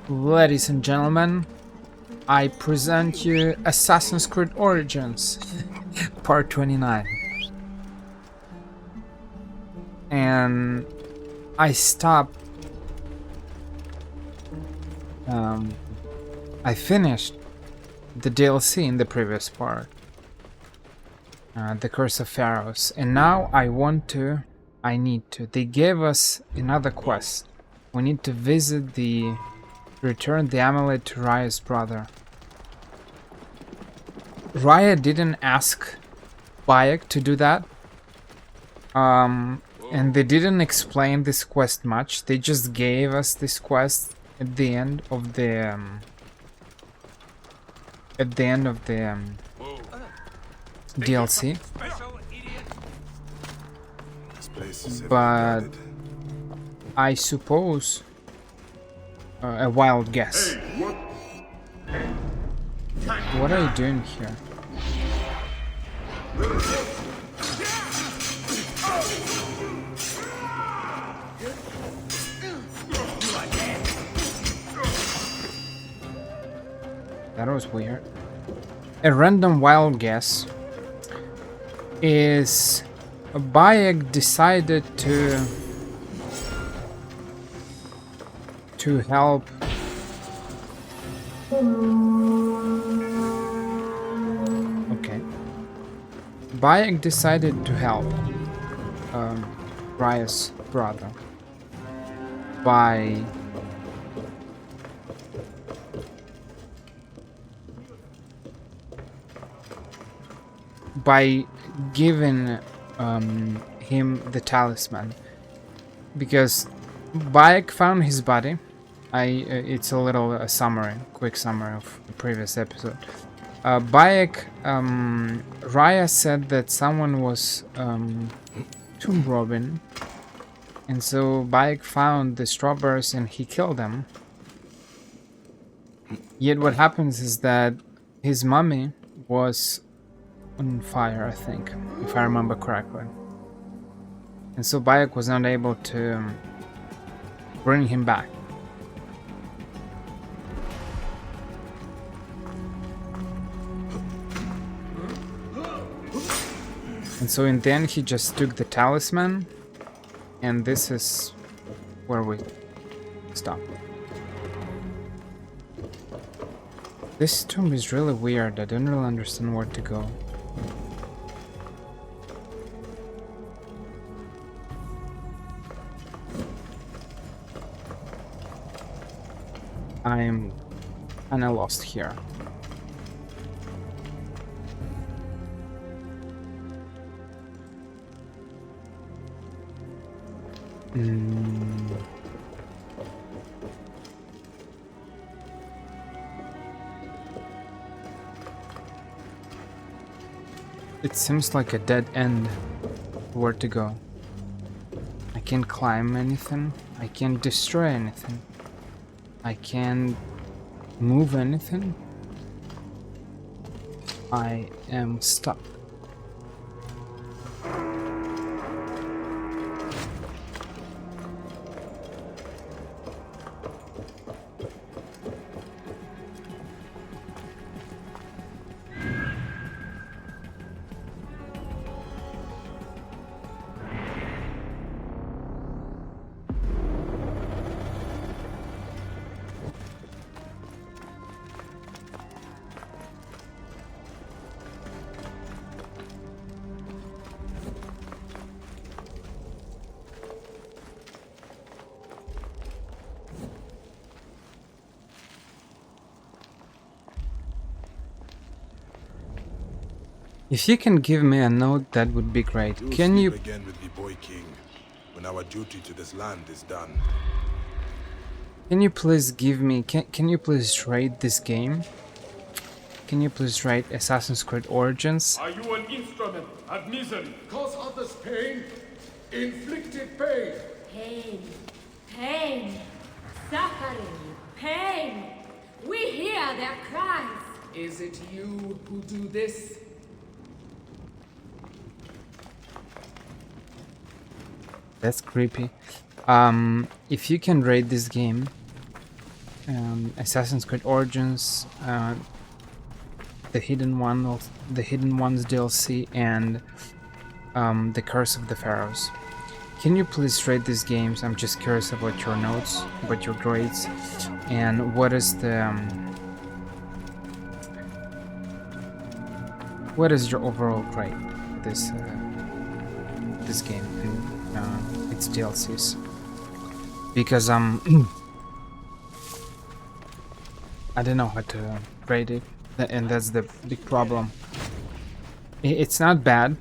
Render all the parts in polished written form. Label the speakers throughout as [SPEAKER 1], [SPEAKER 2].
[SPEAKER 1] Ladies and gentlemen, I present you Assassin's Creed Origins, part 29. And I stopped. I finished the DLC in the previous part, the Curse of Pharaohs, and now I need to. They gave us another quest. We need to visit return the amulet to Raya's brother. Raya didn't ask Bayek to do that. And they didn't explain this quest much. They just gave us this quest at the end of the DLC. But I suppose a wild guess. What are you doing here? That was weird. A random wild guess is Bayek decided to help Bayek decided to help Raya's brother by giving him the talisman, because Bayek found his body. It's a little quick summary of the previous episode. Bayek, Raya said that someone was tomb robbing, and so Bayek found the strawberries and he killed them. Yet what happens is that his mummy was on fire, I think, if I remember correctly. And so Bayek was not able to bring him back. And so in the end he just took the talisman, and this is where we stop. This tomb is really weird. I don't really understand where to go. I'm kinda lost here. It seems like a dead end. Where to go? I can't climb anything. I can't destroy anything. I can't move anything. I am stuck. If you can give me a note, that would be great. Can you
[SPEAKER 2] again with the boy king when our duty to this land is done?
[SPEAKER 1] Can you please give me can you please rate this game? Can you please rate Assassin's Creed Origins?
[SPEAKER 3] Are you an instrument of misery?
[SPEAKER 4] Cause others pain, inflicted pain.
[SPEAKER 5] Pain, pain, suffering, pain. We hear their cries.
[SPEAKER 4] Is it you who do this?
[SPEAKER 1] That's creepy. If you can rate this game, Assassin's Creed Origins, the Hidden Ones DLC, and the Curse of the Pharaohs. Can you please rate these games? I'm just curious about your notes, about your grades, and what is your overall grade for this game and its DLCs? Because I don't know how to grade it, and that's the big problem. It's not bad,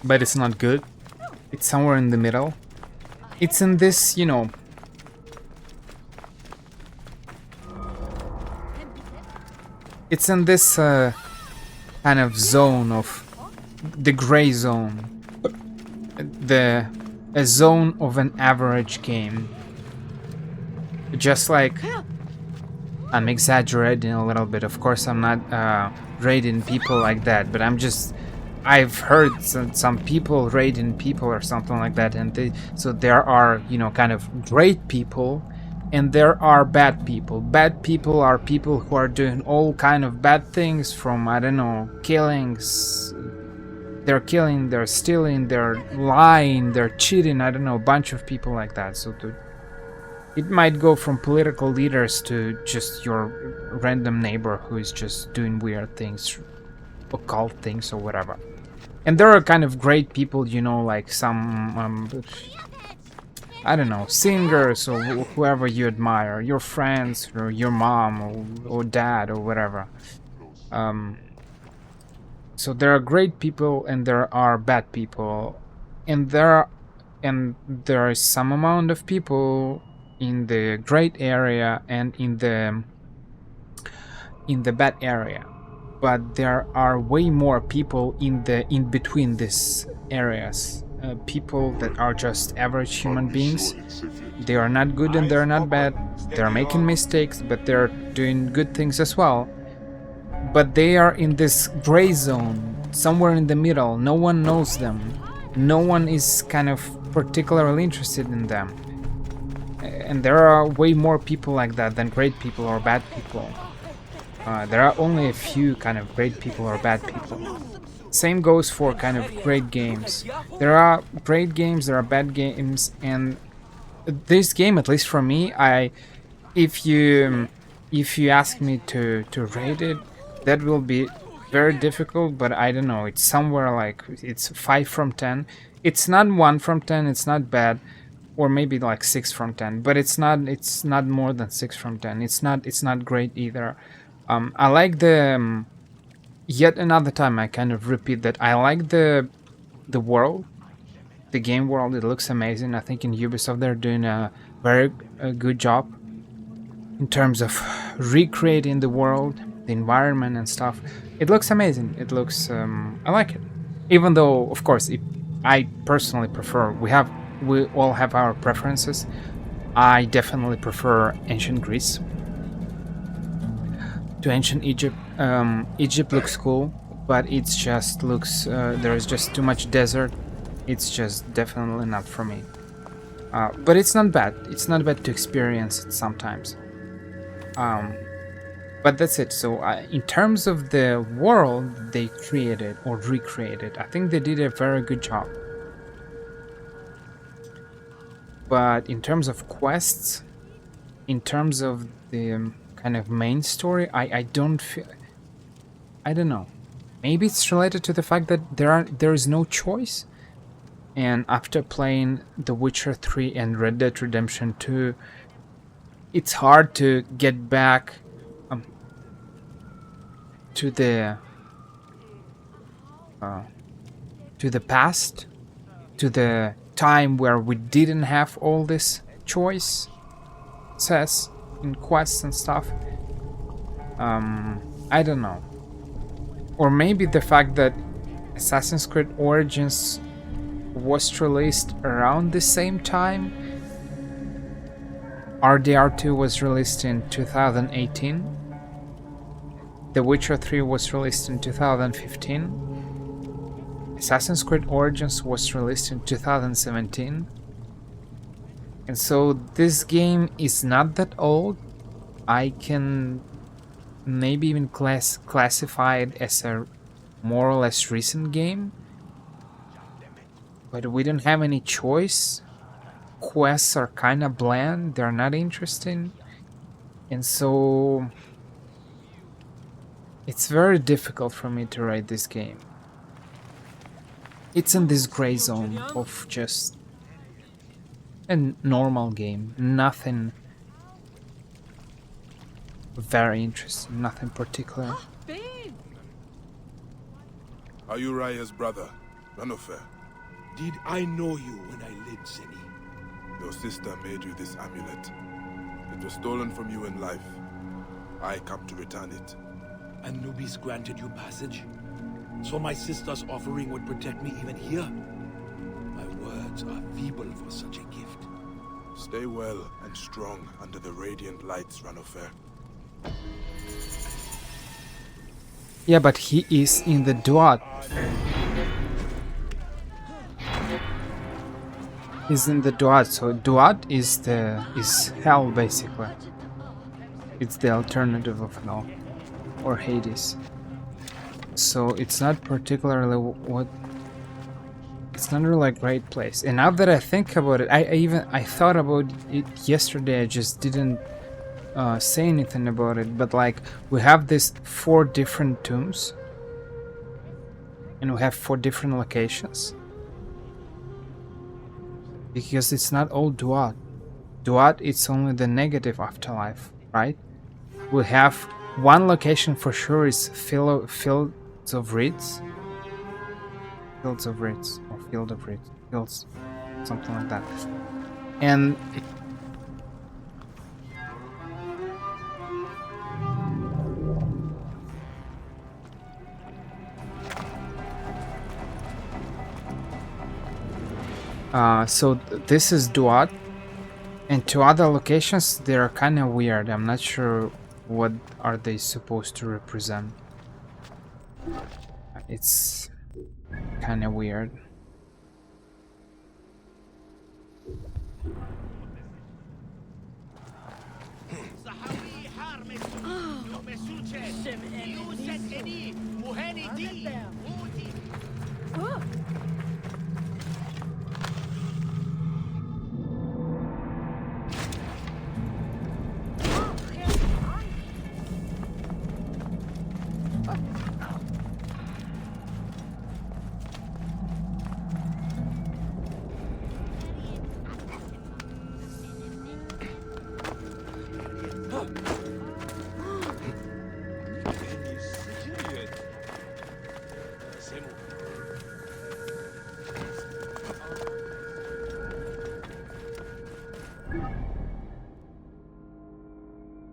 [SPEAKER 1] but it's not good. It's somewhere in the middle. It's in this, it's in this kind of zone of the gray zone, a zone of an average game. Just like, I'm exaggerating a little bit. Of course, I'm not rating people like that, but I've heard some people rating people or something like that, and so there are, kind of great people, and there are bad people. Bad people are people who are doing all kind of bad things, from, I don't know, killings. They're killing, they're stealing, they're lying, they're cheating. I don't know, a bunch of people like that. So it might go from political leaders to just your random neighbor who is just doing weird things, occult things or whatever. And there are kind of great people, like some, I don't know, singers or whoever you admire, your friends or your mom or dad or whatever. So there are great people and there are bad people, and there is some amount of people in the great area and in the bad area. But there are way more people in between these areas. People that are just average human beings. They are not good and they're not bad. They're making mistakes, but they're doing good things as well. But they are in this gray zone, somewhere in the middle. No one knows them. No one is kind of particularly interested in them. And there are way more people like that than great people or bad people. There are only a few kind of great people or bad people. Same goes for kind of great games. There are great games, there are bad games, and this game, at least for me, if you ask me to rate it, that will be very difficult. But I don't know, it's somewhere like it's 5 from 10. It's not 1 from 10. It's not bad, or maybe like 6 from 10. But it's not more than 6 from 10. It's not great either. I like the yet another time I kind of repeat that I like the world, the game world. It looks amazing. I think in Ubisoft they're doing a very good job in terms of recreating the world, the environment and stuff. It looks amazing. It looks I like it. Even though, of course, I personally prefer, we all have our preferences. I definitely prefer ancient Greece to ancient Egypt. Egypt looks cool, but it's just looks there is just too much desert. It's just definitely not for me. But it's not bad. It's not bad to experience it sometimes. But that's it. So in terms of the world they created or recreated, I think they did a very good job. But in terms of quests, in terms of the kind of main story, I don't feel, I don't know. Maybe it's related to the fact that there is no choice. And after playing The Witcher 3 and Red Dead Redemption 2, it's hard to get back to the past, to the time where we didn't have all this choice in quests and stuff. I don't know. Or maybe the fact that Assassin's Creed Origins was released around the same time. RDR2 was released in 2018. The Witcher 3 was released in 2015. Assassin's Creed Origins was released in 2017. And so this game is not that old. I can maybe even classify it as a more or less recent game. But we don't have any choice. Quests are kind of bland. They're not interesting. And so it's very difficult for me to rate this game. It's in this gray zone of just a normal game. Nothing very interesting, nothing particular.
[SPEAKER 2] Are you Raya's brother, Ranofer?
[SPEAKER 6] Did I know you when I lived, Seni?
[SPEAKER 2] Your sister made you this amulet. It was stolen from you in life. I come to return it.
[SPEAKER 6] Anubis granted you passage? So my sister's offering would protect me even here? My words are feeble for such a gift.
[SPEAKER 2] Stay well and strong under the radiant lights, Ranofer.
[SPEAKER 1] Yeah, but he is in the Duat. He's in the Duat, so Duat is hell basically. It's the alternative of hell or Hades. So it's not particularly what. It's not really a great place. And now that I think about it, I thought about it yesterday. I just didn't say anything about it. But like we have these 4 different tombs, and we have 4 different locations. Because it's not all Duat. Duat, it's only the negative afterlife, right? We have one location for sure is Fields of Reeds. Fields of Reeds, or Field of Reeds. Fields, something like that. And this is Duat, and 2 other locations, they are kind of weird. I'm not sure what are they supposed to represent. It's kind of weird.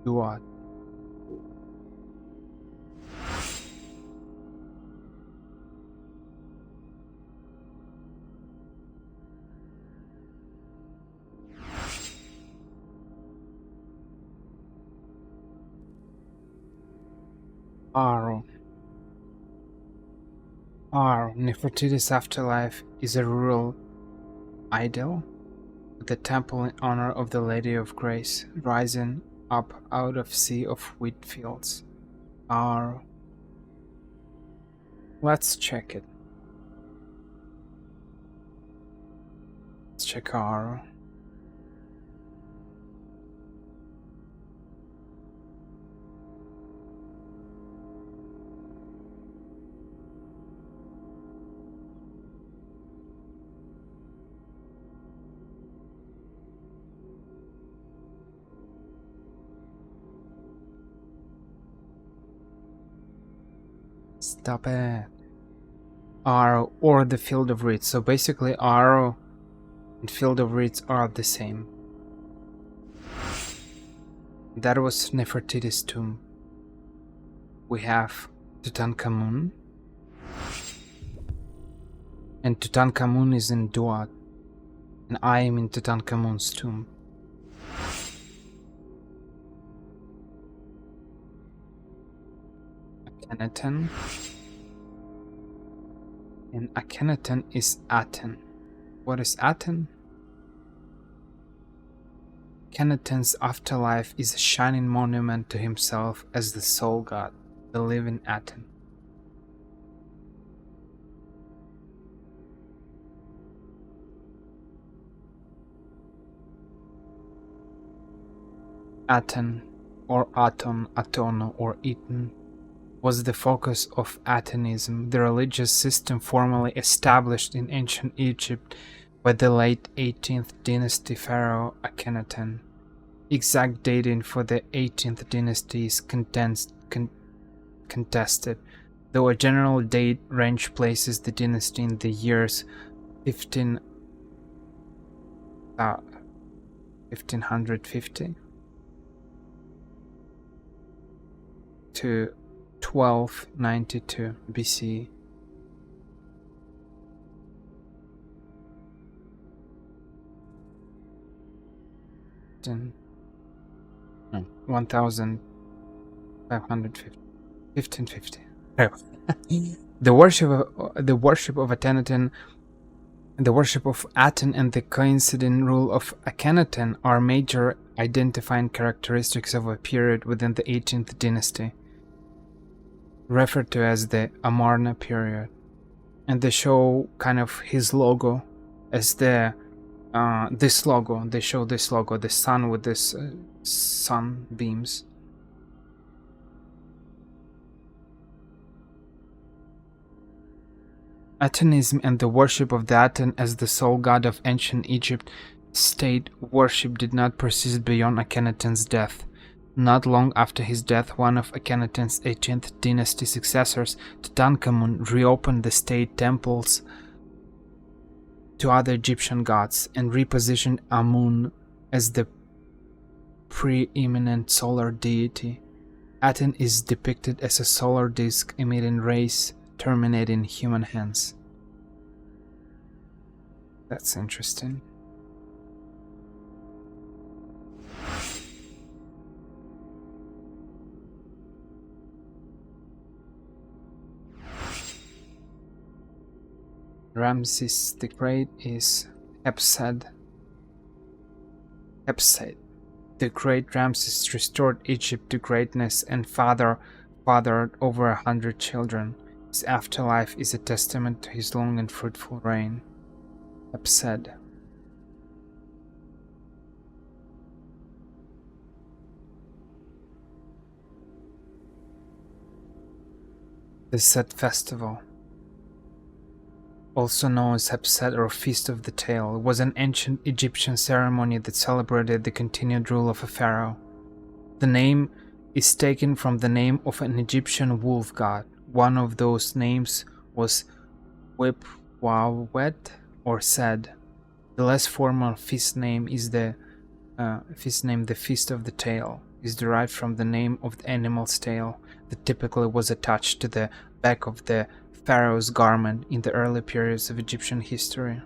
[SPEAKER 1] Duat. Nefertiti's afterlife is a rural idyll with a temple in honor of the Lady of Grace rising up out of sea of wheat fields. Let's check it. Let's check our. Stop it. Arrow or the Field of Reeds. So basically Arrow and Field of Reeds are the same. That was Nefertiti's tomb. We have Tutankhamun. And Tutankhamun is in Duat. And I am in Tutankhamun's tomb. Akhenaten. And Akhenaten is Aten. What is Aten? Akhenaten's afterlife is a shining monument to himself as the soul god, the living Aten. Aten, or Aton, Aton, or Eton, was the focus of Atenism, the religious system formally established in ancient Egypt by the late 18th dynasty pharaoh Akhenaten. Exact dating for the 18th dynasty is contested, though a general date range places the dynasty in the years 1550 to 1292 BC. Then 1550. 1550. The worship of Akhenaten, the worship of Aten, and the coinciding rule of Akhenaten are major identifying characteristics of a period within the 18th dynasty, referred to as the Amarna period, and they show kind of his logo as the this logo. They show this logo, the sun with this sunbeams. Atenism and the worship of the Aten as the sole god of ancient Egypt state worship did not persist beyond Akhenaten's death. Not long after his death, one of Akhenaten's 18th dynasty successors, Tutankhamun, reopened the state temples to other Egyptian gods and repositioned Amun as the preeminent solar deity. Aten is depicted as a solar disk emitting rays terminating human hands. That's interesting. Ramses the Great is Hepsad. The great Ramses restored Egypt to greatness and fathered over 100 children. His afterlife is a testament to his long and fruitful reign. Hepsad. The Set Festival, also known as Hepsad or Feast of the Tail, was an ancient Egyptian ceremony that celebrated the continued rule of a pharaoh. The name is taken from the name of an Egyptian wolf god. One of those names was Wipwawet or Sed. The less formal feast name is the Feast of the Tail, is derived from the name of the animal's tail that typically was attached to the back of the pharaoh's garment in the early periods of Egyptian history.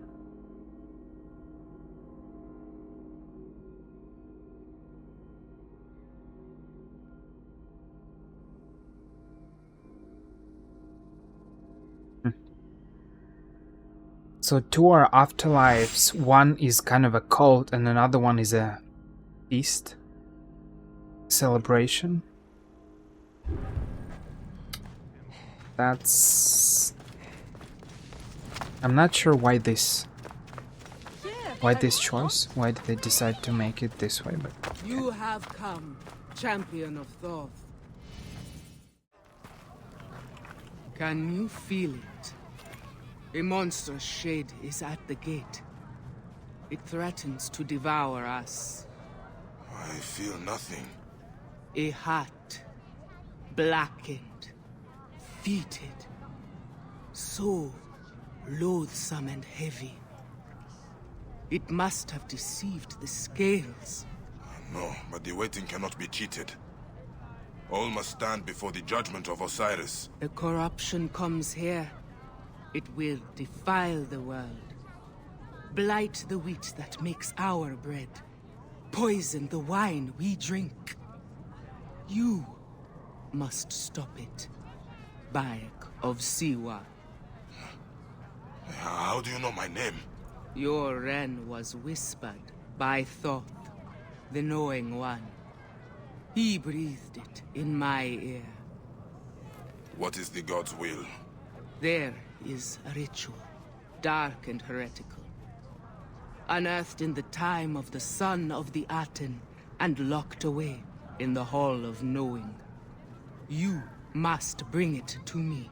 [SPEAKER 1] So two are afterlives. One is kind of a cult and another one is a feast. Celebration. I'm not sure why this choice. Why did they decide to make it this way, but okay.
[SPEAKER 7] You have come, champion of Thoth. Can you feel it? A monstrous shade is at the gate. It threatens to devour us.
[SPEAKER 2] I feel nothing.
[SPEAKER 7] A heart, blackened, fetid, so loathsome and heavy. It must have deceived the scales.
[SPEAKER 2] No, but the waiting cannot be cheated. All must stand before the judgment of Osiris.
[SPEAKER 7] The corruption comes here. It will defile the world, blight the wheat that makes our bread, poison the wine we drink. You must stop it, Bayek of Siwa.
[SPEAKER 2] How do you know my name?
[SPEAKER 7] Your Ren was whispered by Thoth, the Knowing One. He breathed it in my ear.
[SPEAKER 2] What is the god's will?
[SPEAKER 7] There is a ritual, dark and heretical, unearthed in the time of the son of the Aten and locked away in the Hall of Knowing. You must bring it to me.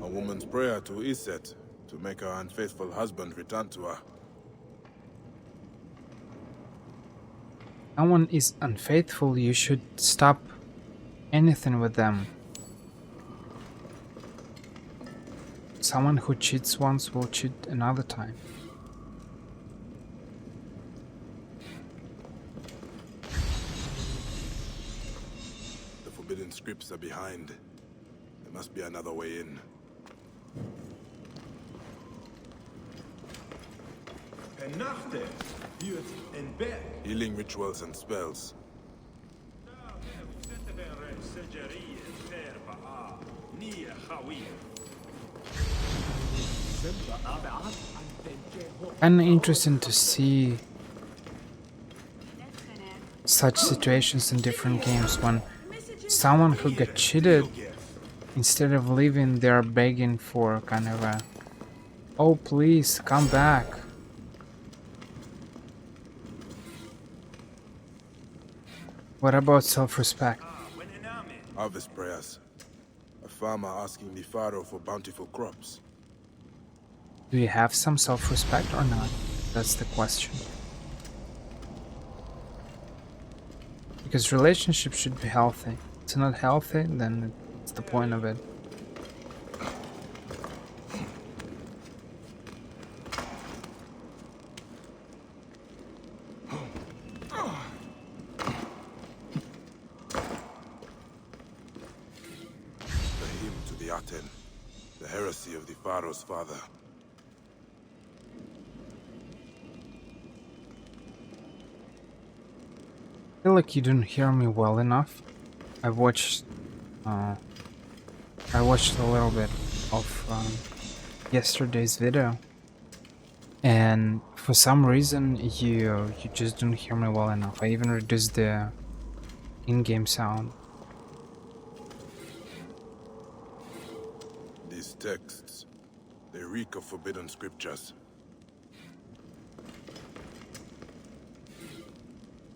[SPEAKER 2] A woman's prayer to Iset, to make her unfaithful husband return to her.
[SPEAKER 1] Someone is unfaithful, you should stop anything with them. Someone who cheats once will cheat another time.
[SPEAKER 2] The forbidden scripts are behind. There must be another way in.
[SPEAKER 3] Pennachte, Jut en Berg.
[SPEAKER 2] Healing rituals and spells.
[SPEAKER 1] And interesting to see such situations in different games when someone who got cheated, instead of leaving, they're begging for kind of a, oh please come back. What about self-respect?
[SPEAKER 2] Harvest prayers. A farmer asking the Pharaoh for bountiful crops.
[SPEAKER 1] Do you have some self-respect or not? That's the question. Because relationships should be healthy. If it's not healthy, then it's the point of it.
[SPEAKER 2] The hymn to the Aten. The heresy of the Pharaoh's father.
[SPEAKER 1] I feel like you didn't hear me well enough. I watched a little bit of yesterday's video, and for some reason you just didn't hear me well enough. I even reduced the in-game sound.
[SPEAKER 2] These texts, they reek of forbidden scriptures.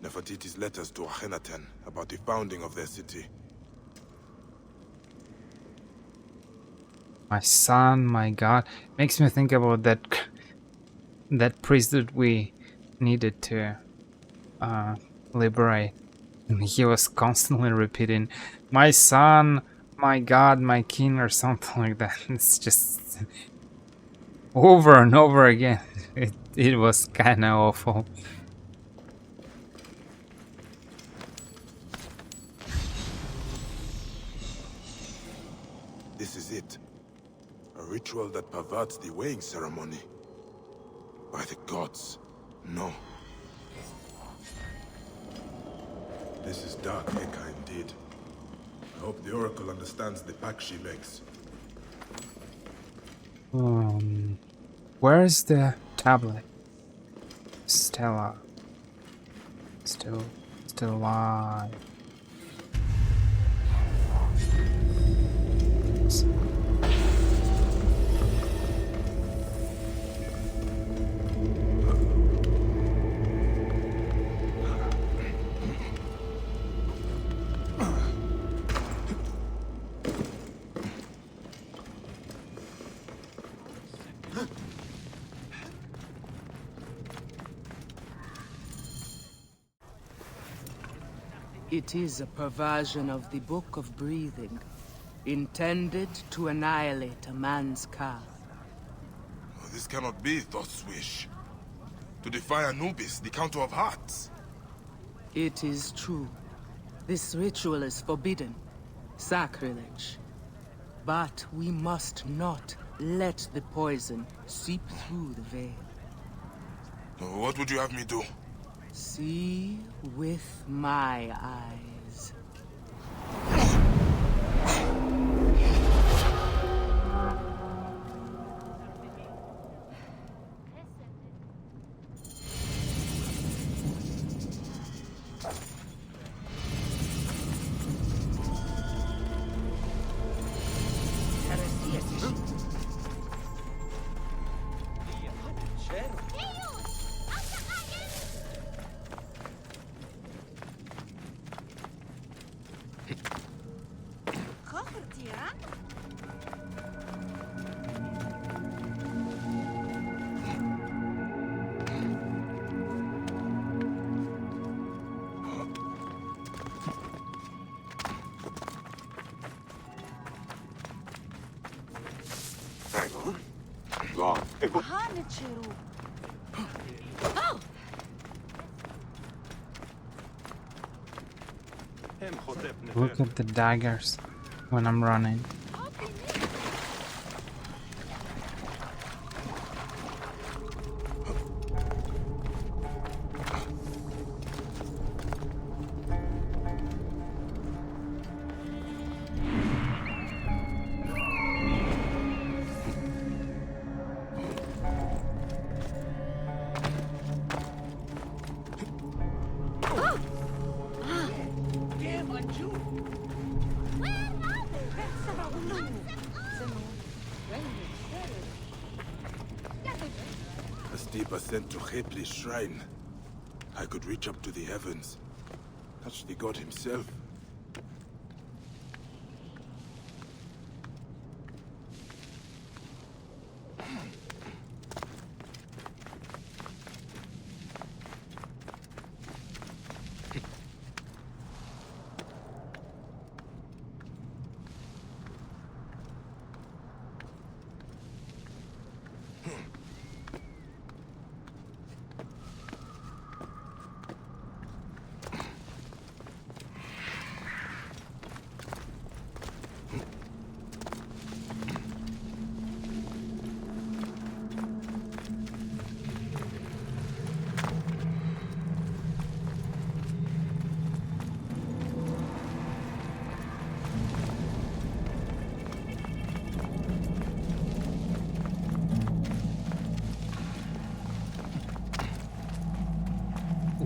[SPEAKER 2] Nefertiti's letters to Akhenaten about the founding of their city.
[SPEAKER 1] My son, my God, makes me think about that priest that we needed to liberate, and he was constantly repeating, "My son, my God, my king," or something like that. It's just over and over again. It was kind of awful.
[SPEAKER 2] This is it. A ritual that perverts the weighing ceremony. By the gods, no. This is dark Eka indeed. I hope the Oracle understands the pact she makes.
[SPEAKER 1] Where's the tablet? Stella. Still alive.
[SPEAKER 7] It is a perversion of the Book of Breathing, intended to annihilate a man's ka.
[SPEAKER 2] Oh, this cannot be Thoth's wish. To defy Anubis, the Counter of Hearts.
[SPEAKER 7] It is true. This ritual is forbidden. Sacrilege. But we must not let the poison seep through the veil.
[SPEAKER 2] What would you have me do?
[SPEAKER 7] See with my eyes.
[SPEAKER 1] Look at the daggers when I'm running.
[SPEAKER 2] A steep ascent to Khepli's shrine. I could reach up to the heavens. Touch the god himself.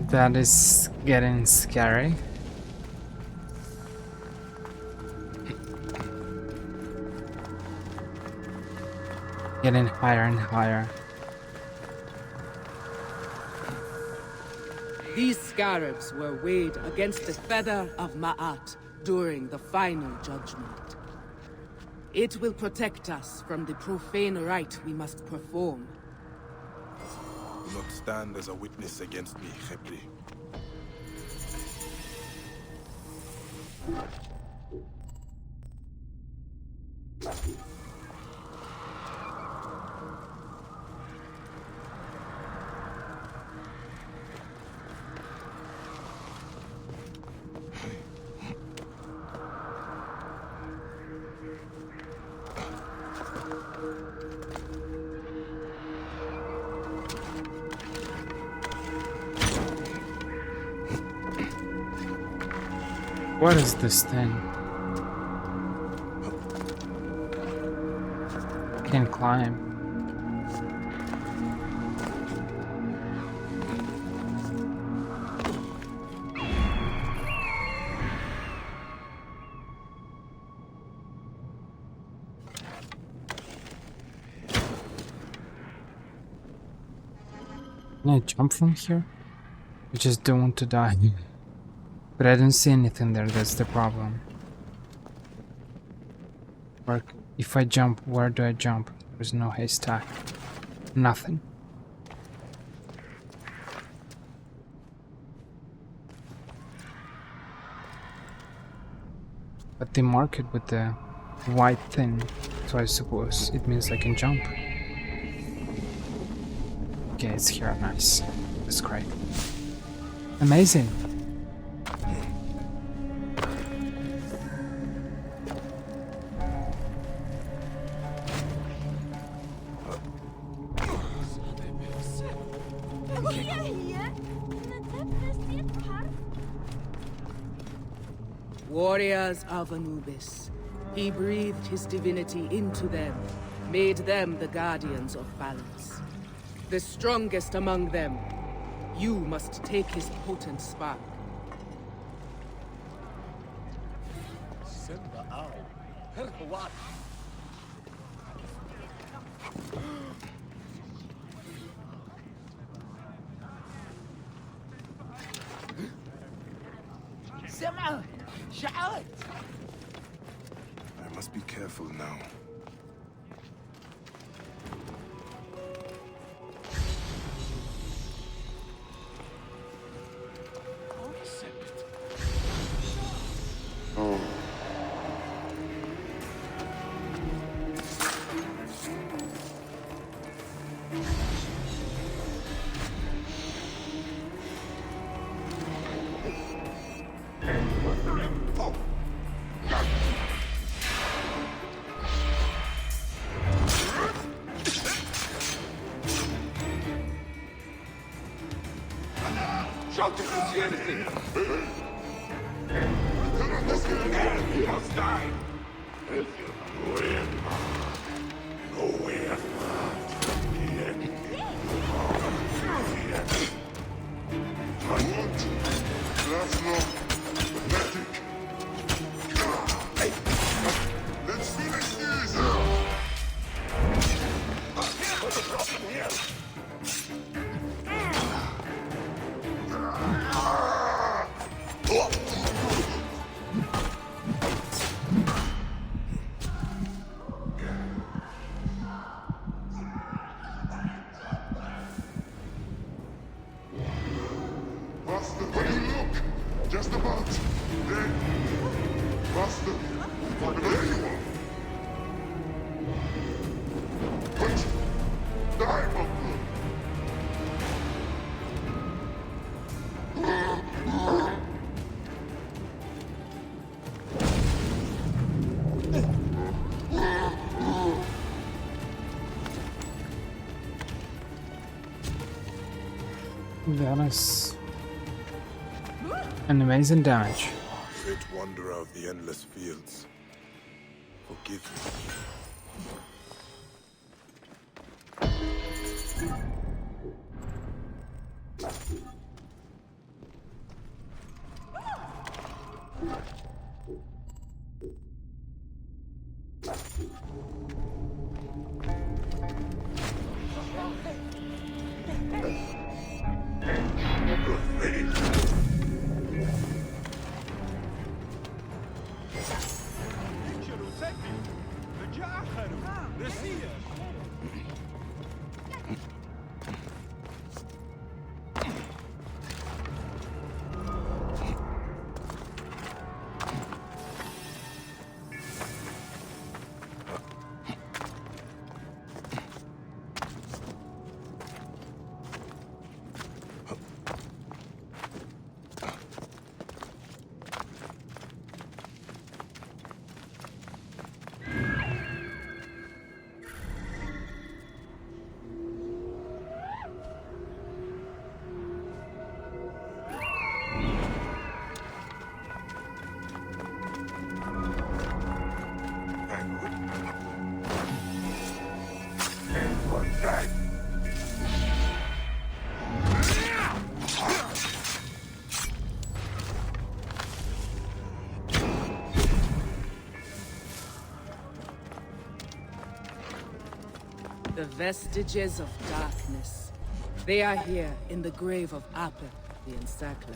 [SPEAKER 2] That is getting scary. Getting higher and higher.
[SPEAKER 7] These scarabs were weighed against the feather of Ma'at during the final judgment. It will protect us from the profane rite we must perform.
[SPEAKER 2] Do not stand as a witness against me, Khepri.
[SPEAKER 1] What is this thing? Can't climb. Can I jump from here? I just don't want to die. But I don't see anything there, that's the problem. Or if I jump, where do I jump? There's no haystack. Nothing. But they mark it with the white thing, so I suppose it means I can jump. Okay, it's here, nice. That's great. Amazing.
[SPEAKER 7] Warriors of Anubis. He breathed his divinity into them, made them the guardians of balance. The strongest among them. You must take his potent spark.
[SPEAKER 2] I must be careful now.
[SPEAKER 4] Shout if you see anything. You must die.
[SPEAKER 8] That's not pathetic. Let's finish this. Master, where do you look? Just about. Then, Master, there you are. Wait. Die, Master.
[SPEAKER 1] That is an amazing damage.
[SPEAKER 2] Great wanderer of the endless fields. Forgive me.
[SPEAKER 7] The vestiges of darkness. They are here in the grave of Apep, the Encircler.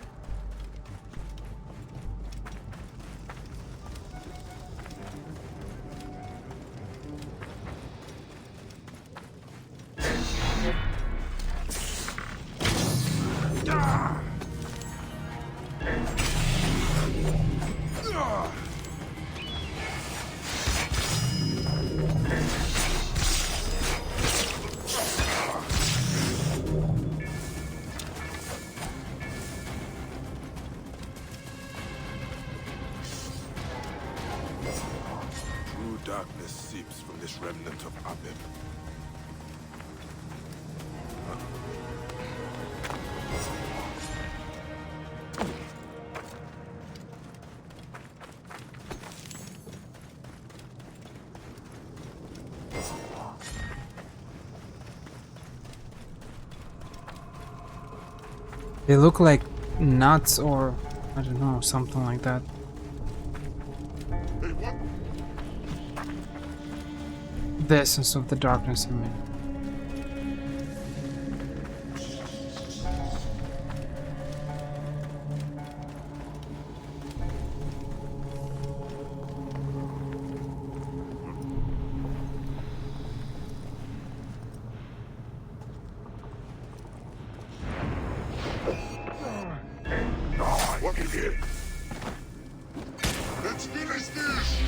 [SPEAKER 2] Darkness seeps from this remnant of Apep.
[SPEAKER 1] They look like nuts or I don't know, something like that.
[SPEAKER 8] Hey, what?
[SPEAKER 1] The essence of the darkness, I mean.
[SPEAKER 8] What is it? Let's finish this!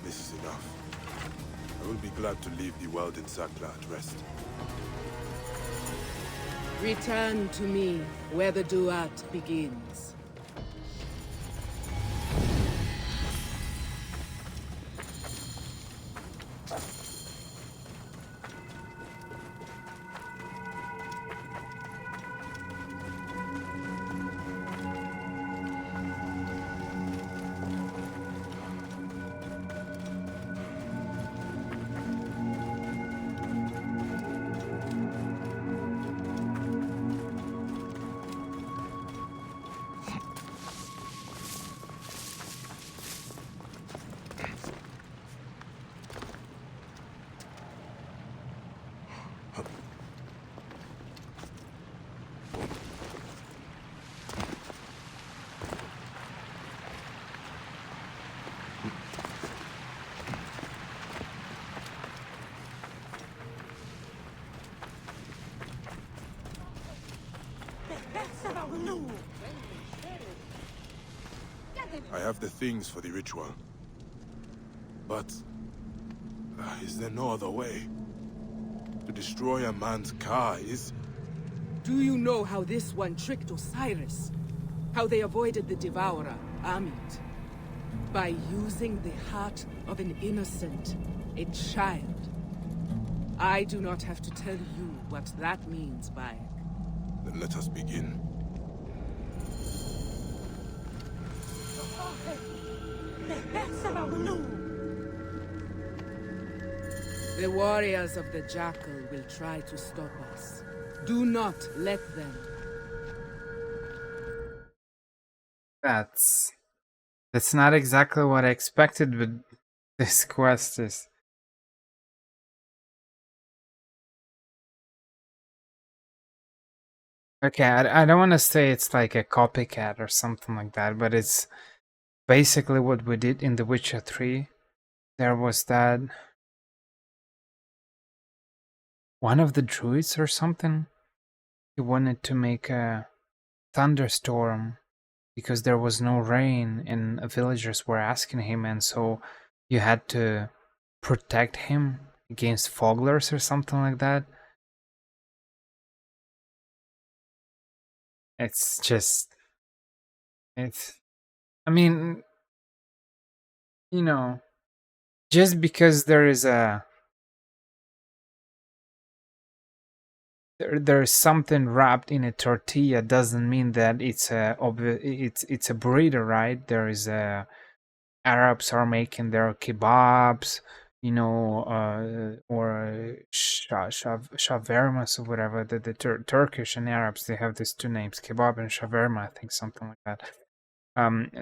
[SPEAKER 2] This is enough. I will be glad to leave the world in Sakla at rest.
[SPEAKER 7] Return to me where the duat begins.
[SPEAKER 2] I have the things for the ritual. But... is there no other way? To destroy a man's car is...
[SPEAKER 7] Do you know how this one tricked Osiris? How they avoided the Devourer, Amit? By using the heart of an innocent, a child. I do not have to tell you what that means, Bayek.
[SPEAKER 2] Then let us begin.
[SPEAKER 7] The warriors of the Jackal will try to stop us. Do not let them.
[SPEAKER 1] That's not exactly what I expected, but this quest is. Okay, I don't want to say it's like a copycat or something like that, but it's basically what we did in The Witcher 3. There was that one of the druids or something. He wanted to make a thunderstorm because there was no rain and villagers were asking him, and so you had to protect him against fogglers or something like that. It's just, it's, I mean, you know, just because there is a, there's something wrapped in a tortilla doesn't mean that it's it's a burrito, right? There is a, Arabs are making their kebabs, you know, or shawarmas or whatever. The Turkish and Arabs, they have these two names, kebab and shawarma, I think, something like that.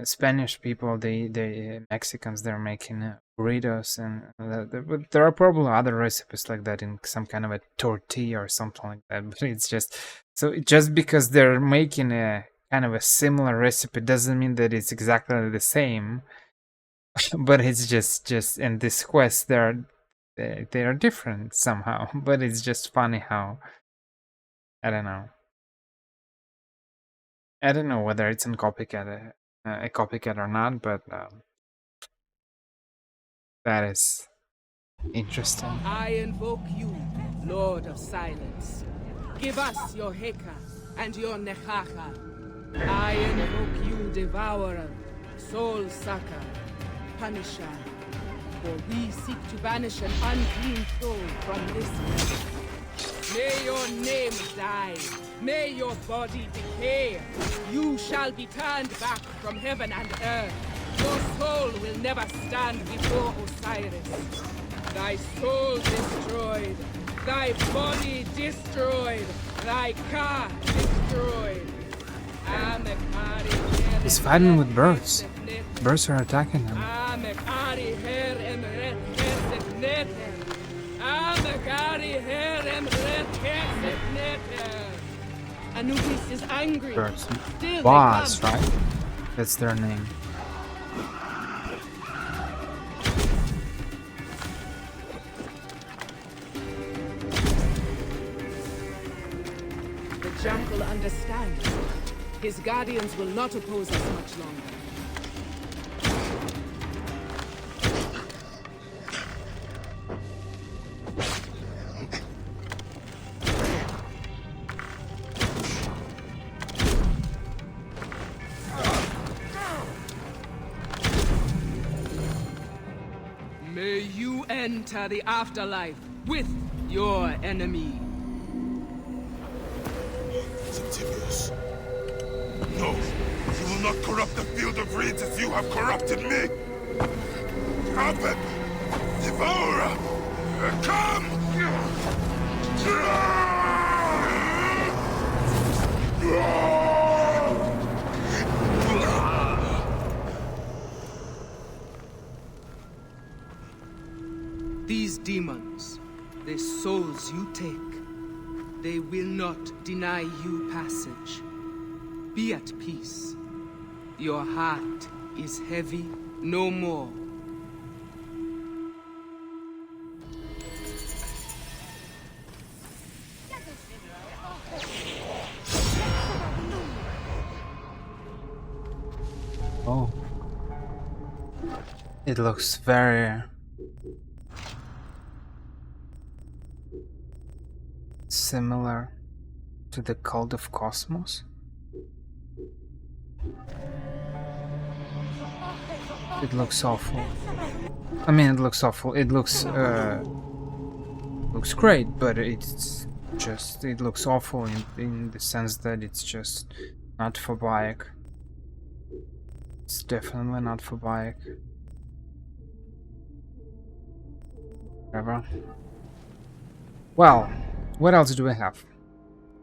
[SPEAKER 1] Spanish people, they Mexicans, they're making burritos, and but there are probably other recipes like that in some kind of a tortilla or something like that. But it's just so just because they're making a kind of a similar recipe doesn't mean that it's exactly the same. But it's just in this quest they are different somehow. But it's just funny how I don't know. I don't know whether it's a copycat or not, but that is interesting.
[SPEAKER 7] I invoke you, Lord of Silence. Give us your Heka, and your Nechacha. I invoke you, Devourer, Soul Sucker, Punisher. For we seek to banish an unclean soul from this world. May your name die. May your body decay. You shall be turned back from heaven and earth. Your soul will never stand before Osiris. Thy soul destroyed. Thy body destroyed. Thy car destroyed.
[SPEAKER 1] He's fighting with birds. Birds are attacking him.
[SPEAKER 7] Anubis is angry.
[SPEAKER 1] Birds.
[SPEAKER 7] Still
[SPEAKER 1] Boss, right? That's their name.
[SPEAKER 7] The jungle understands. His guardians will not oppose us much longer. May you enter the afterlife with your enemy.
[SPEAKER 2] Tiberius. No, you will not corrupt the field of reeds as you have corrupted me. Trumpet, Devourer, come!
[SPEAKER 7] These demons, the souls you take, they will not deny you passage. Be at peace. Your heart is heavy no more.
[SPEAKER 1] Oh. It looks very similar to the Cult of Cosmos. It looks awful. I mean, it looks awful. It looks great, but it's just, it looks awful in the sense that it's just not for Bayek. It's definitely not for Bayek. Whatever. Well, what else do we have?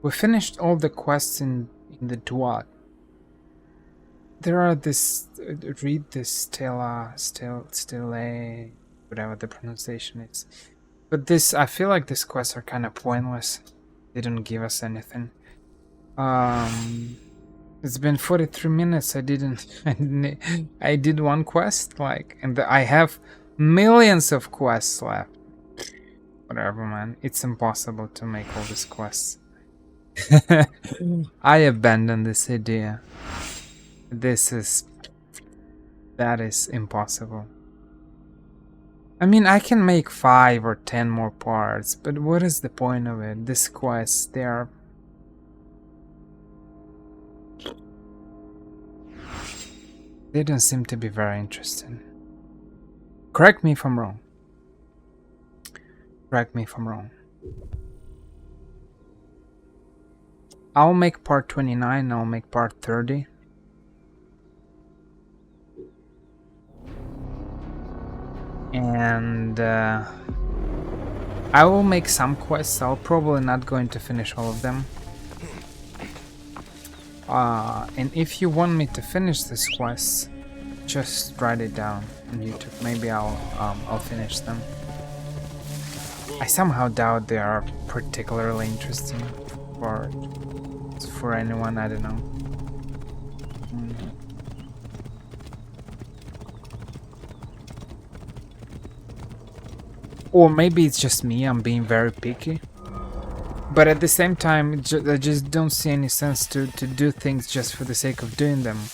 [SPEAKER 1] We finished all the quests in the Duat. There are this, read this Stella, whatever the pronunciation is. But this, I feel like these quests are kind of pointless. They don't give us anything. It's been 43 minutes. I did one quest, like, and I have millions of quests left. Whatever, man. It's impossible to make all these quests. I abandon this idea. That is impossible. I mean, I can make 5 or 10 more parts, but what is the point of it? These quests, they don't seem to be very interesting. Correct me if I'm wrong. Correct me if I'm wrong. I'll make part 29, I'll make part 30. And I will make some quests. I'll probably not going to finish all of them. And if you want me to finish these quests, just write it down on YouTube. Maybe I'll finish them. I somehow doubt they are particularly interesting for anyone. I don't know. Or maybe it's just me, I'm being very picky. But at the same time, I just don't see any sense to do things just for the sake of doing them.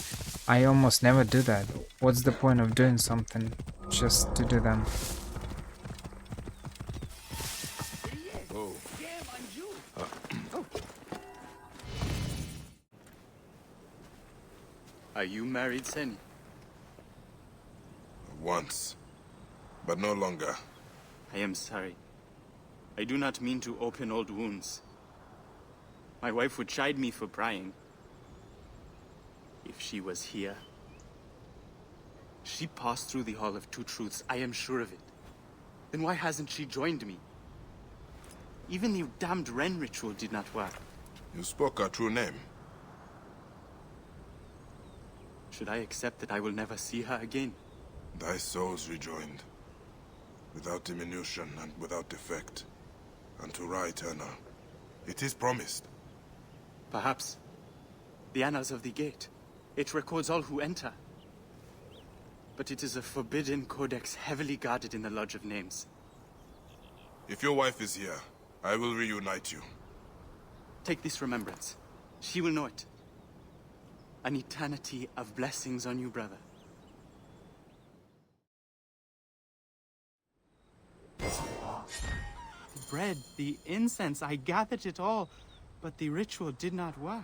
[SPEAKER 1] I almost never do that. What's the point of doing something just to do them?
[SPEAKER 9] Are you married, Sen?
[SPEAKER 2] Once, but no longer.
[SPEAKER 9] I am sorry. I do not mean to open old wounds. My wife would chide me for prying. If she was here. She passed through the Hall of Two Truths, I am sure of it. Then why hasn't she joined me? Even the damned Ren ritual did not work.
[SPEAKER 2] You spoke her true name.
[SPEAKER 9] Should I accept that I will never see her again?
[SPEAKER 2] Thy souls rejoined, without diminution and without defect, unto Ra Eterna. It is promised.
[SPEAKER 9] Perhaps. The Annals of the Gate. It records all who enter. But it is a forbidden codex heavily guarded in the Lodge of Names.
[SPEAKER 2] If your wife is here, I will reunite you.
[SPEAKER 9] Take this remembrance. She will know it. An eternity of blessings on you, brother. The bread, the incense, I gathered it all, but the ritual did not work.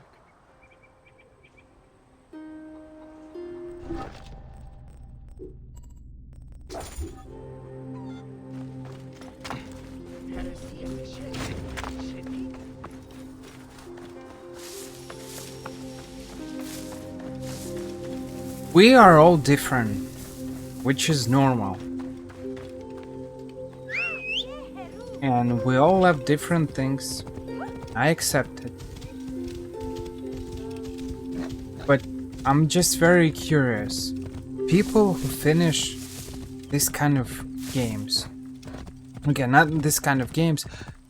[SPEAKER 1] We are all different, which is normal. And we all have different things. I accept it. But I'm just very curious. People who finish this kind of games, again, not this kind of games,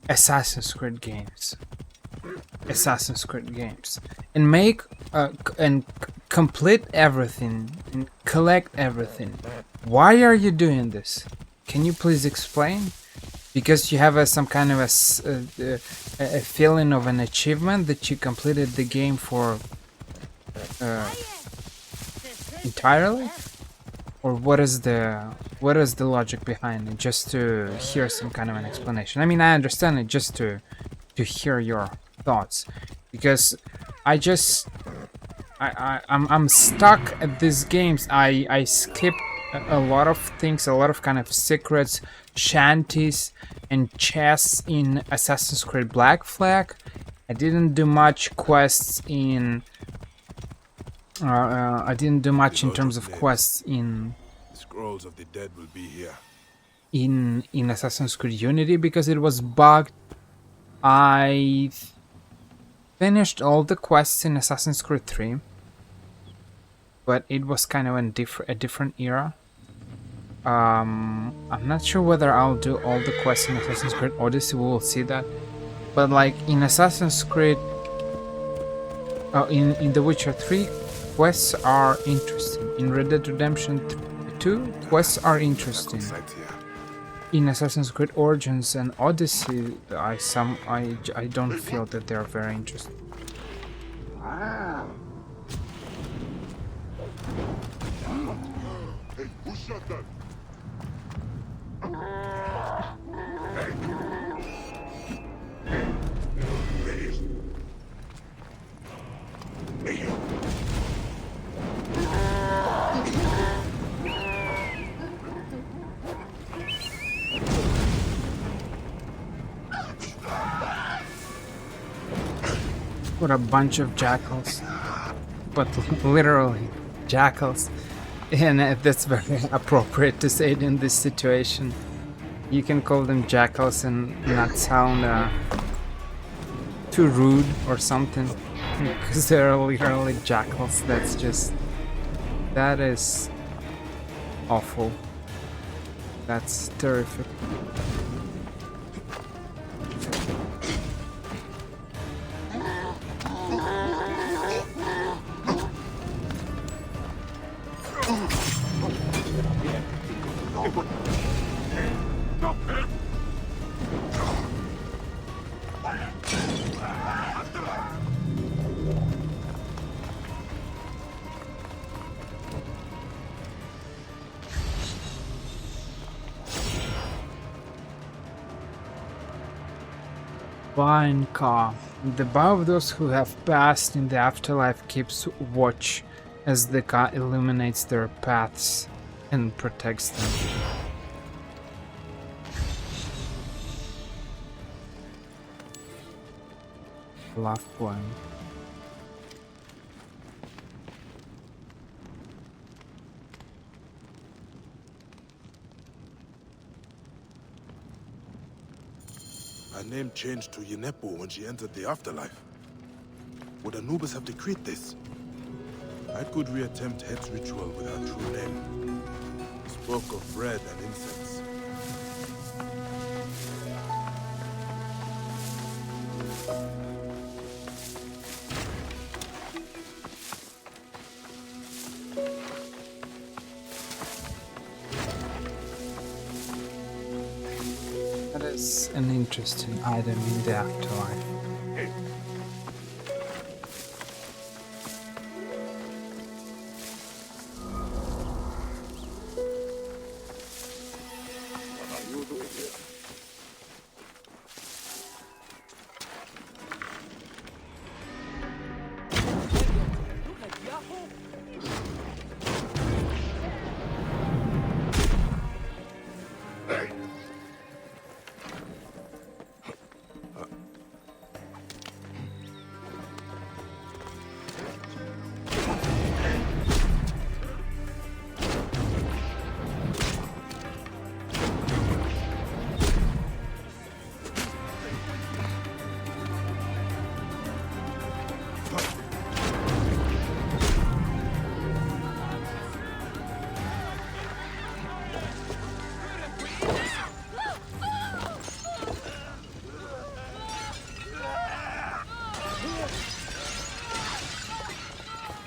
[SPEAKER 1] Assassin's Creed games, and make and complete everything and collect everything. Why are you doing this? Can you please explain? Because you have some kind of a feeling of an achievement that you completed the game for entirely, or what is the logic behind it? Just to hear some kind of an explanation. I mean, I understand it, just to hear your thoughts, because I'm stuck at these games. I skip a lot of things, a lot of kind of secrets, shanties, and chests in Assassin's Creed Black Flag. I didn't do much quests in. I didn't do much in terms of quests in.
[SPEAKER 2] Scrolls of the dead will be here.
[SPEAKER 1] In Assassin's Creed Unity because it was bugged. I finished all the quests in Assassin's Creed 3, but it was kind of a different era. I'm not sure whether I'll do all the quests in Assassin's Creed Odyssey. We will see that. But like in Assassin's Creed, in The Witcher 3, quests are interesting. In Red Dead Redemption 2, quests are interesting. In Assassin's Creed Origins and Odyssey, I don't feel that they are very interesting.
[SPEAKER 8] Hey, who shot that?
[SPEAKER 1] What a bunch of jackals. But literally, jackals. And that's very appropriate to say it in this situation. You can call them jackals and not sound too rude or something. Because they're literally jackals. That is awful. That's terrific. Ka. The bow of those who have passed in the afterlife keeps watch as the car illuminates their paths and protects them. Loved one.
[SPEAKER 2] Her name changed to Yenepo when she entered the afterlife. Would Anubis have decreed this? How could we attempt Het's ritual with her true name? He spoke of bread and incense.
[SPEAKER 1] That is an interesting item in the afterlife.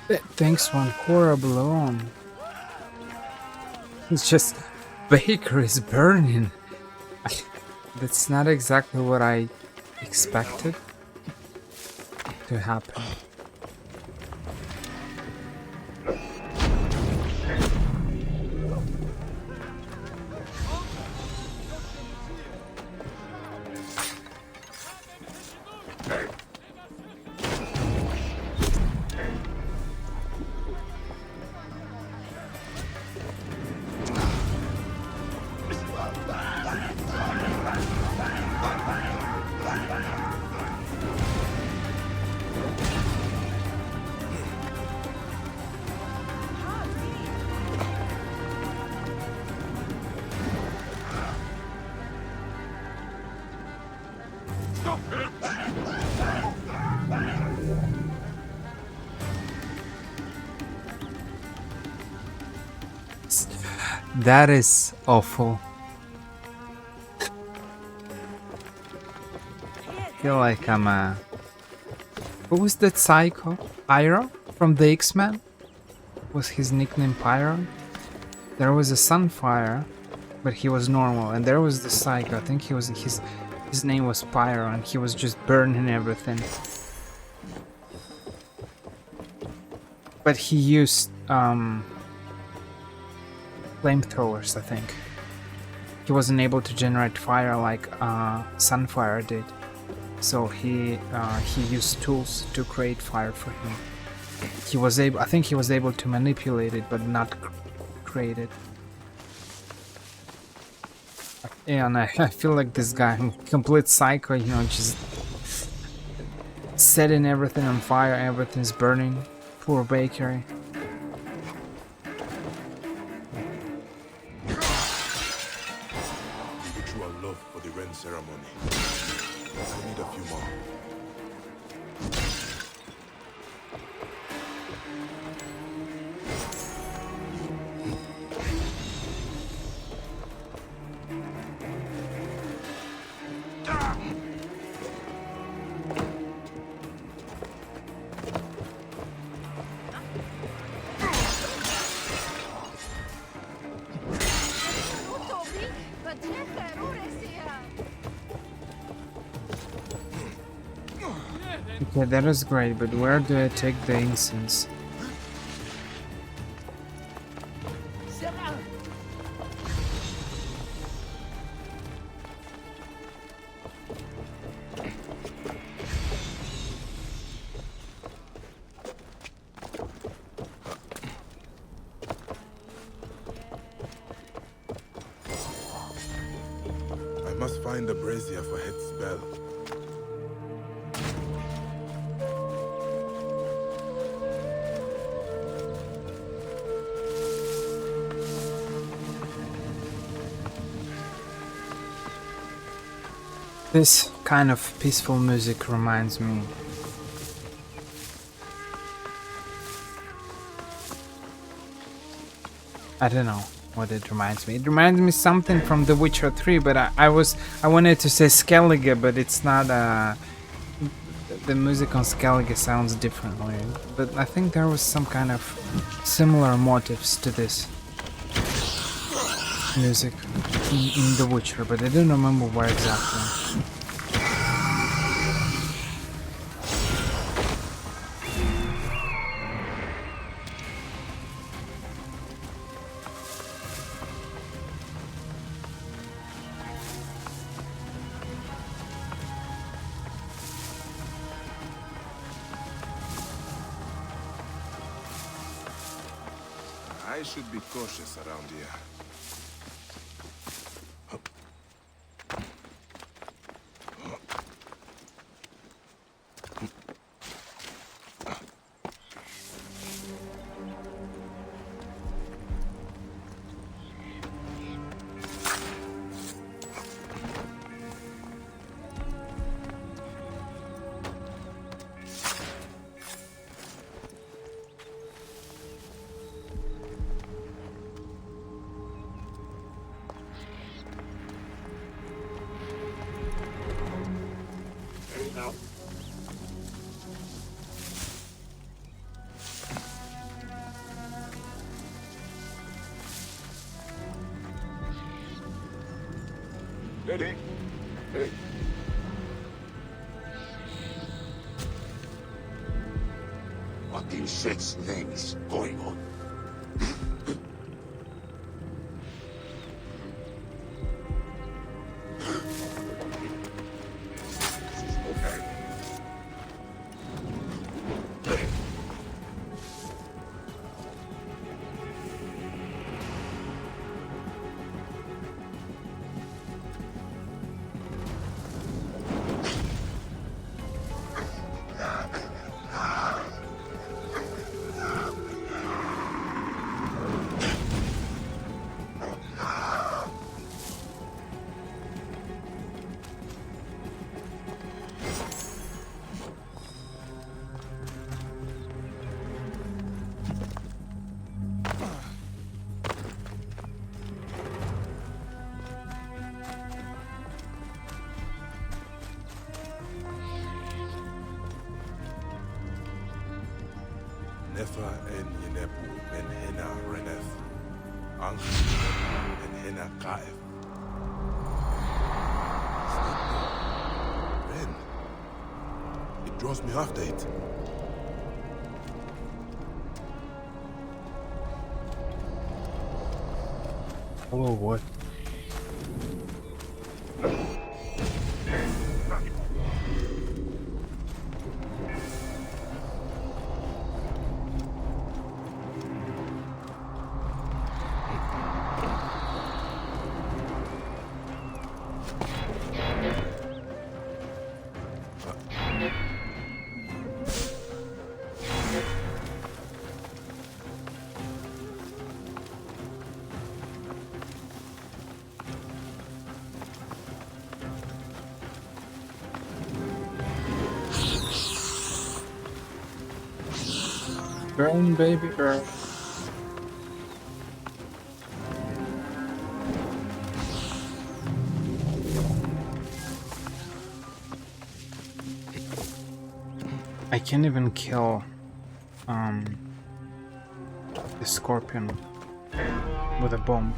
[SPEAKER 1] That thing's one horrible on. It's just Baker is burning. That's not exactly what I expected to happen. That is awful. I feel like I'm a... Who was that psycho? Pyro? From the X-Men? Was his nickname Pyro? There was a Sunfire, but he was normal. And there was the psycho. I think he was... His name was Pyro, and he was just burning everything. But he used... flamethrowers, I think. He wasn't able to generate fire like Sunfire did, so he used tools to create fire for him. He was able, I think he was able to manipulate it, but not create it. And I feel like this guy, complete psycho, you know, just setting everything on fire, everything's burning. Poor Bakery.
[SPEAKER 2] Ceremony. I need a few more.
[SPEAKER 1] Okay, that is great, but where do I take the incense?
[SPEAKER 2] must find a brazier for Head's spell.
[SPEAKER 1] This kind of peaceful music reminds me. I don't know what it reminds me. It reminds me something from The Witcher 3, but I wanted to say Skellige, but it's not. The music on Skellige sounds differently, but I think there was some kind of similar motives to this music in The Witcher, but I don't remember where exactly.
[SPEAKER 2] I should be cautious around here.
[SPEAKER 8] Ready? Hey.
[SPEAKER 10] What in shit's name is going on?
[SPEAKER 2] Nefa en Yenepu ben Hena Renef. Ank en Hena Kaef. Ren. It draws me after it.
[SPEAKER 1] Hello, what? Burn, baby, burn. I can't even kill the scorpion with a bomb.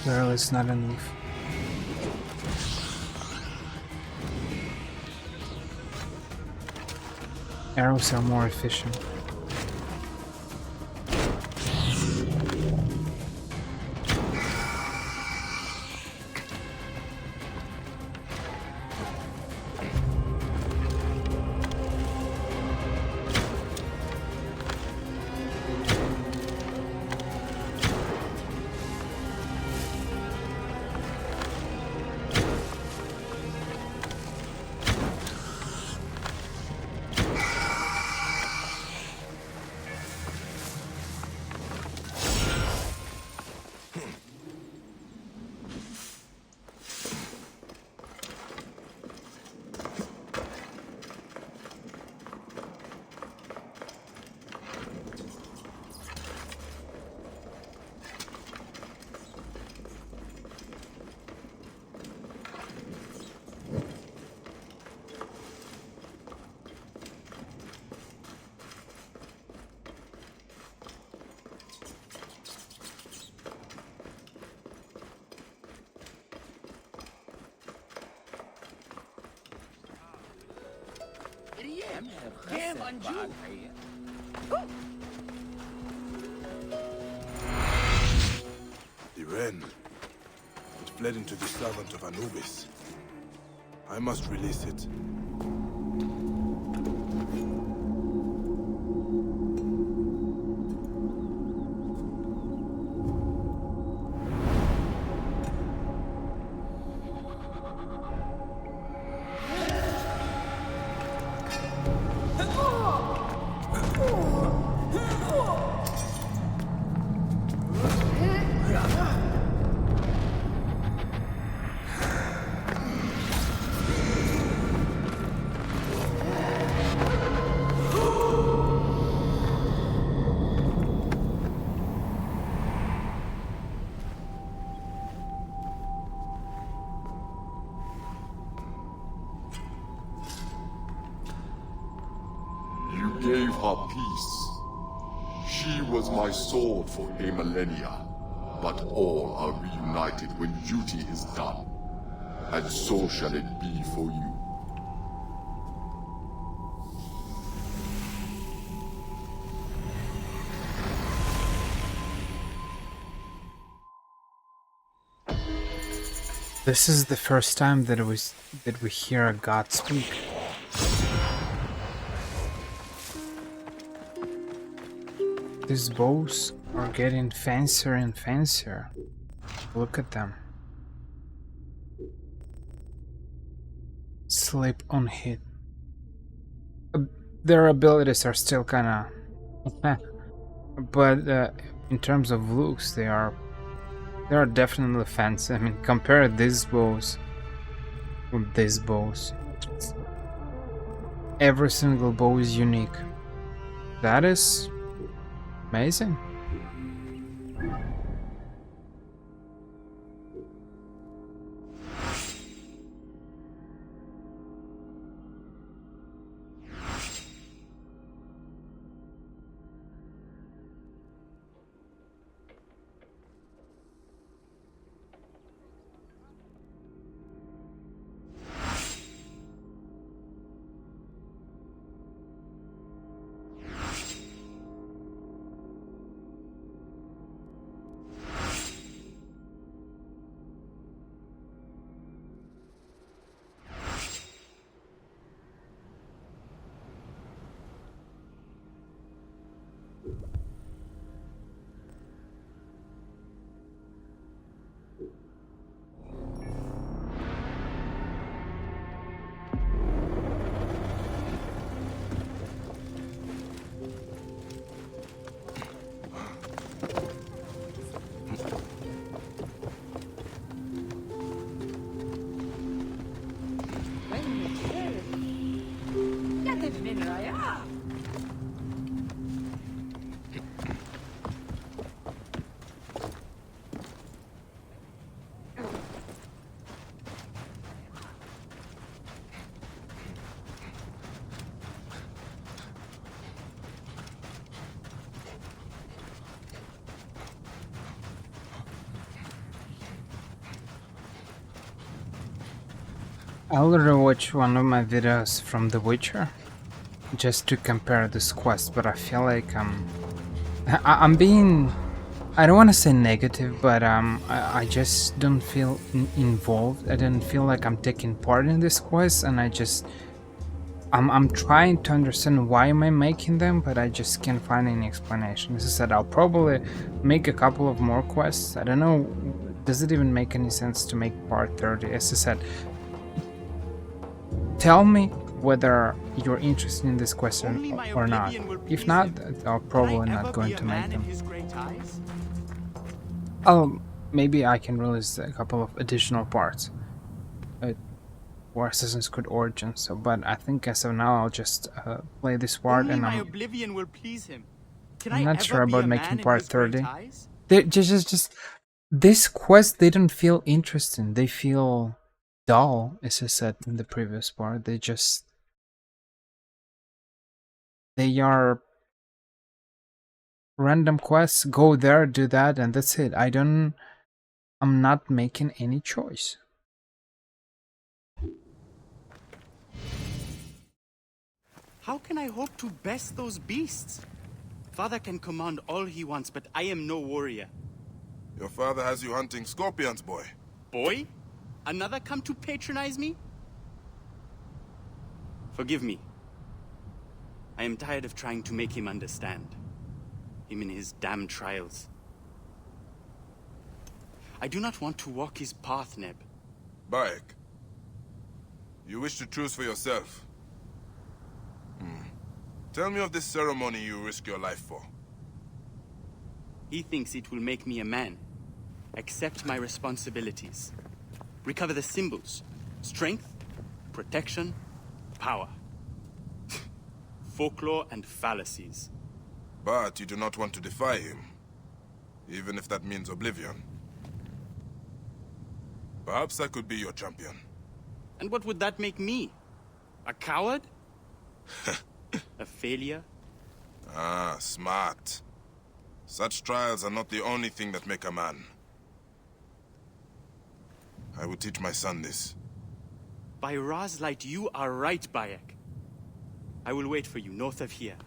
[SPEAKER 1] Barrel is not enough. Arrows are more efficient.
[SPEAKER 2] The wren. It fled into the servant of Anubis. I must release it.
[SPEAKER 8] You gave her peace. She was my sword for a millennia. But all are reunited when duty is done. And so shall it be for you.
[SPEAKER 1] This is the first time that we hear a god speak. These bows are getting fancier and fancier. Look at them. Sleep on hit. Their abilities are still kinda but in terms of looks they are definitely fancy. I mean, compare these bows with these bows. Every single bow is unique. That is amazing. I already watched one of my videos from The Witcher just to compare this quest, but I feel like I'm being, I don't want to say negative, but I just don't feel involved. I don't feel like I'm taking part in this quest, and I'm trying to understand why am I making them, but I just can't find any explanation. As I said, I'll probably make a couple of more quests. I don't know, does it even make any sense to make part 30? As I said, tell me whether you're interested in this question or not. If not, I'm probably not going to make them. Oh, maybe I can release a couple of additional parts for Assassin's Creed Origins. So, but I think as of now, I'll just play this part, and I'm not sure about making part 30. They just this quest, they don't feel interesting. They feel dull, as I said in the previous part. They are random quests. Go there, do that, and that's it. I'm not making any choice.
[SPEAKER 9] How can I hope to best those beasts? Father can command all he wants, but I am no warrior.
[SPEAKER 2] Your father has you hunting scorpions, boy.
[SPEAKER 9] Boy? Another come to patronize me? Forgive me. I am tired of trying to make him understand. Him in his damn trials. I do not want to walk his path, Neb.
[SPEAKER 2] Bayek, you wish to choose for yourself. Tell me of this ceremony you risk your life for.
[SPEAKER 9] He thinks it will make me a man. Accept my responsibilities. Recover the symbols. Strength, protection, power. Folklore and fallacies.
[SPEAKER 2] But you do not want to defy him, even if that means oblivion. Perhaps I could be your champion.
[SPEAKER 9] And what would that make me? A coward? A failure?
[SPEAKER 2] Ah, smart. Such trials are not the only thing that make a man. I will teach my son this.
[SPEAKER 9] By Ra's light, you are right, Bayek. I will wait for you north of here.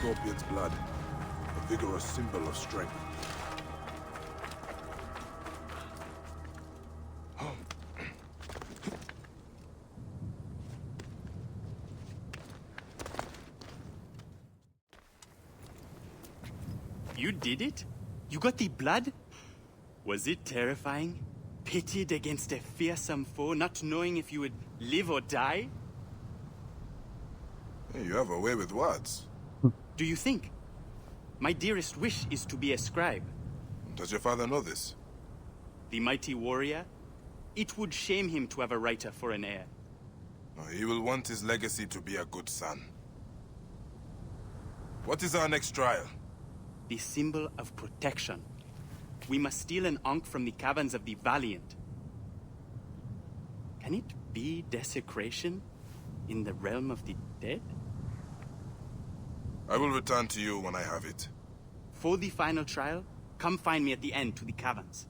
[SPEAKER 2] Scorpion's blood, a vigorous symbol of strength.
[SPEAKER 9] You did it? You got the blood? Was it terrifying? Pitted against a fearsome foe, not knowing if you would live or die?
[SPEAKER 2] Hey, you have a way with words.
[SPEAKER 9] Do you think? My dearest wish is to be a scribe.
[SPEAKER 2] Does your father know this?
[SPEAKER 9] The mighty warrior? It would shame him to have a writer for an heir.
[SPEAKER 2] He will want his legacy to be a good son. What is our next trial?
[SPEAKER 9] The symbol of protection. We must steal an Ankh from the caverns of the Valiant. Can it be desecration in the realm of the dead?
[SPEAKER 2] I will return to you when I have it.
[SPEAKER 9] For the final trial, come find me at the end to the caverns.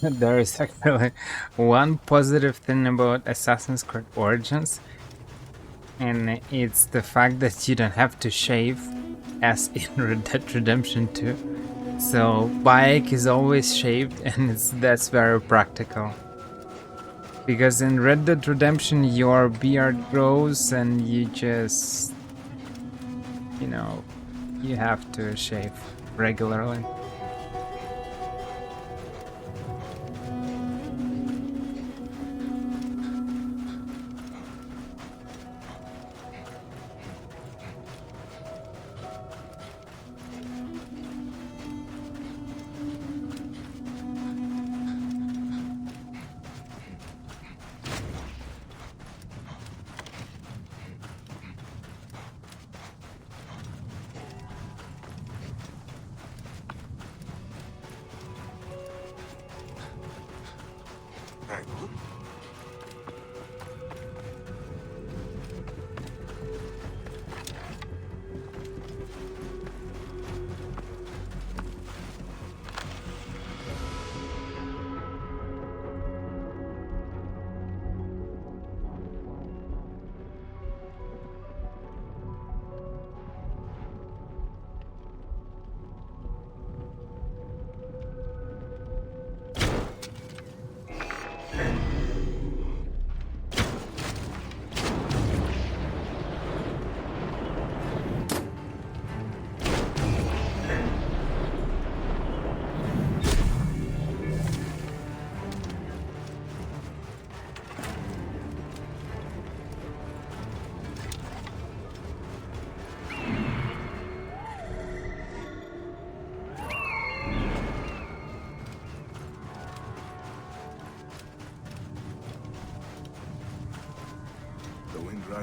[SPEAKER 1] There is actually one positive thing about Assassin's Creed Origins, and it's the fact that you don't have to shave as in Red Dead Redemption 2. So Bayek is always shaved, and that's very practical. Because in Red Dead Redemption your beard grows and you just, you know, you have to shave regularly.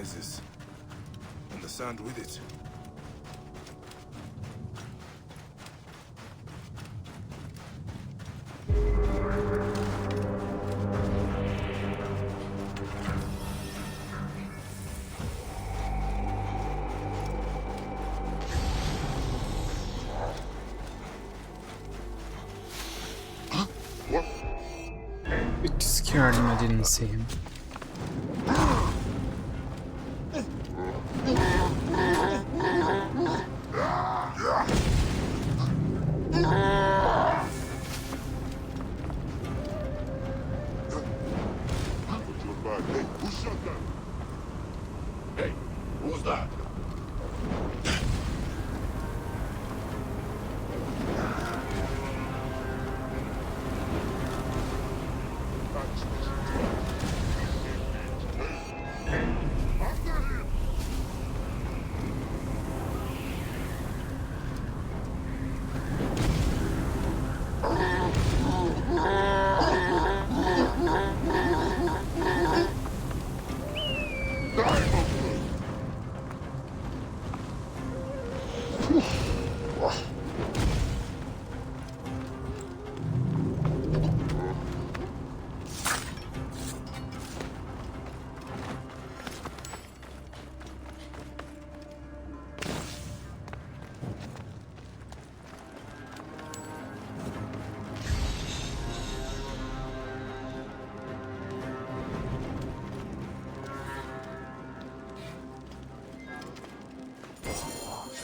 [SPEAKER 2] rises, and the sand with it.
[SPEAKER 1] It scared him, I didn't see him.
[SPEAKER 8] Hey, who shot that? Hey, who's that? After him!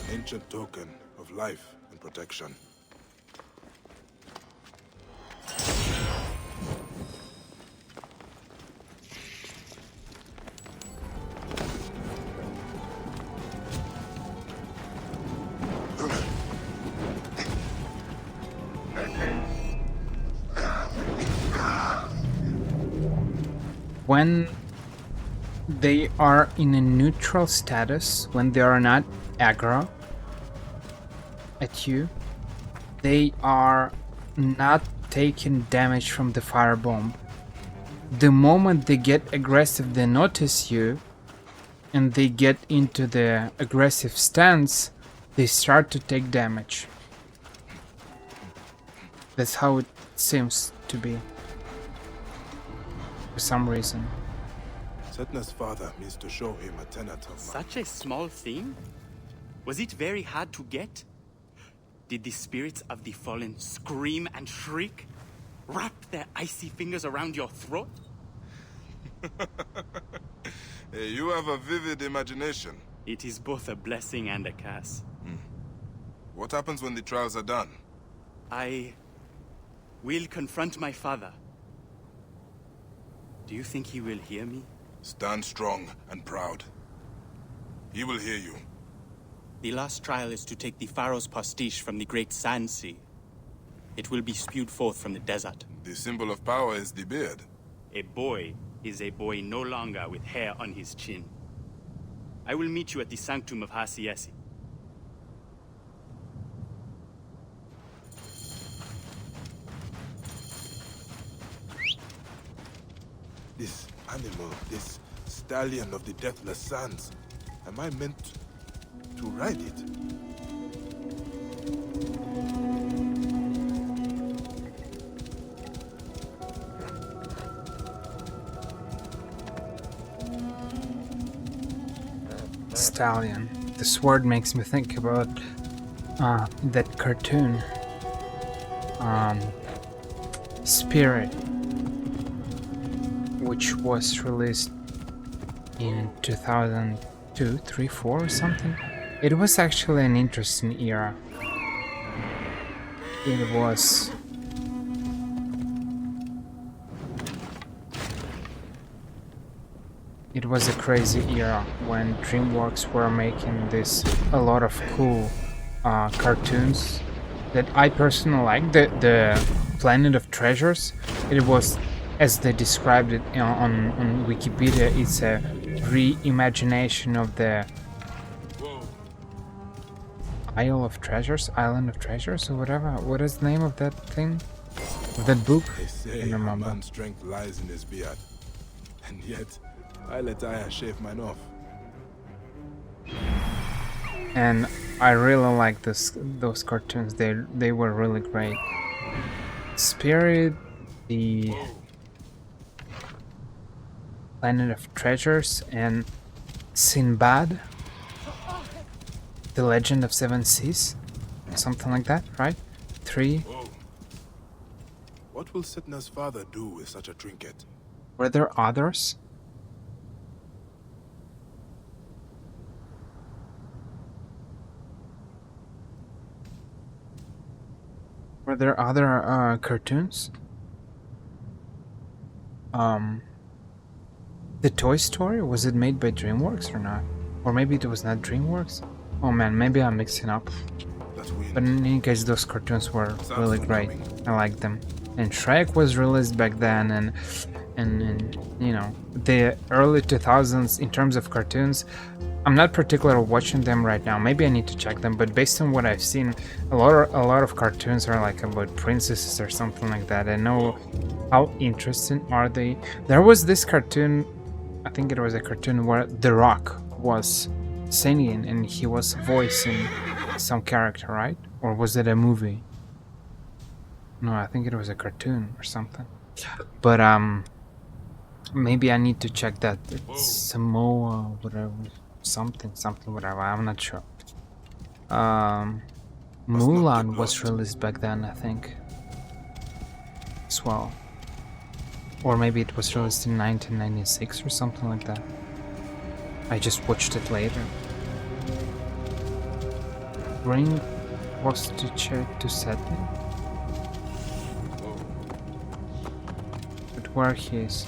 [SPEAKER 8] An ancient token of life and protection.
[SPEAKER 1] When they are in a neutral status, when they are not aggro at you, they are not taking damage from the firebomb. The moment they get aggressive, they notice you, and they get into the aggressive stance, they start to take damage. That's how it seems to be. For some reason.
[SPEAKER 2] Setna's father means to show him a tenet of
[SPEAKER 9] Such a small thing? Was it very hard to get? Did the spirits of the fallen scream and shriek? Wrap their icy fingers around your throat?
[SPEAKER 2] Hey, you have a vivid imagination.
[SPEAKER 9] It is both a blessing and a curse.
[SPEAKER 2] What happens when the trials are done?
[SPEAKER 9] I will confront my father. Do you think he will hear me?
[SPEAKER 2] Stand strong and proud. He will hear you.
[SPEAKER 9] The last trial is to take the Pharaohs' pastiche from the great sand sea. It will be spewed forth from the desert.
[SPEAKER 2] The symbol of power is the beard.
[SPEAKER 9] A boy is a boy no longer with hair on his chin. I will meet you at the sanctum of Hasiesi.
[SPEAKER 2] This animal, this stallion of the deathless sands. Am I meant to ride it?
[SPEAKER 1] Stallion. This word makes me think about that cartoon. Spirit, which was released in 2002, 3, 4 or something. It was actually an interesting era. It was a crazy era when DreamWorks were making a lot of cool cartoons that I personally like. The Planet of Treasures, it was, as they described it on Wikipedia, it's a reimagination of the Island of Treasures, or whatever. What is the name of that thing? Of that book?
[SPEAKER 2] They say a man's strength lies in his beard. And yet, I let Aya shave mine off.
[SPEAKER 1] and I really like those cartoons. They were really great. Spirit, the Planet of Treasures, and Sinbad, The Legend of Seven Seas, something like that, right? 3.
[SPEAKER 2] What will Setna's father do with such a trinket?
[SPEAKER 1] Were there others? Were there other cartoons? The Toy Story, was it made by DreamWorks or not? Or maybe it was not DreamWorks? Oh man, maybe I'm mixing up. But in any case, those cartoons were really great. I liked them. And Shrek was released back then, and you know, the early 2000s in terms of cartoons, I'm not particularly watching them right now. Maybe I need to check them, but based on what I've seen, a lot of cartoons are like about princesses or something like that. I know how interesting are they. There was this cartoon, I think it was a cartoon where The Rock was singing and he was voicing some character, right? Or was it a movie? No, I think it was a cartoon or something. But maybe I need to check that. It's Samoa, whatever, something, whatever. I'm not sure. Mulan was released back then, I think, as well. Or maybe it was released in 1996 or something like that. I just watched it later. Bring hostage to Setting. But where he is?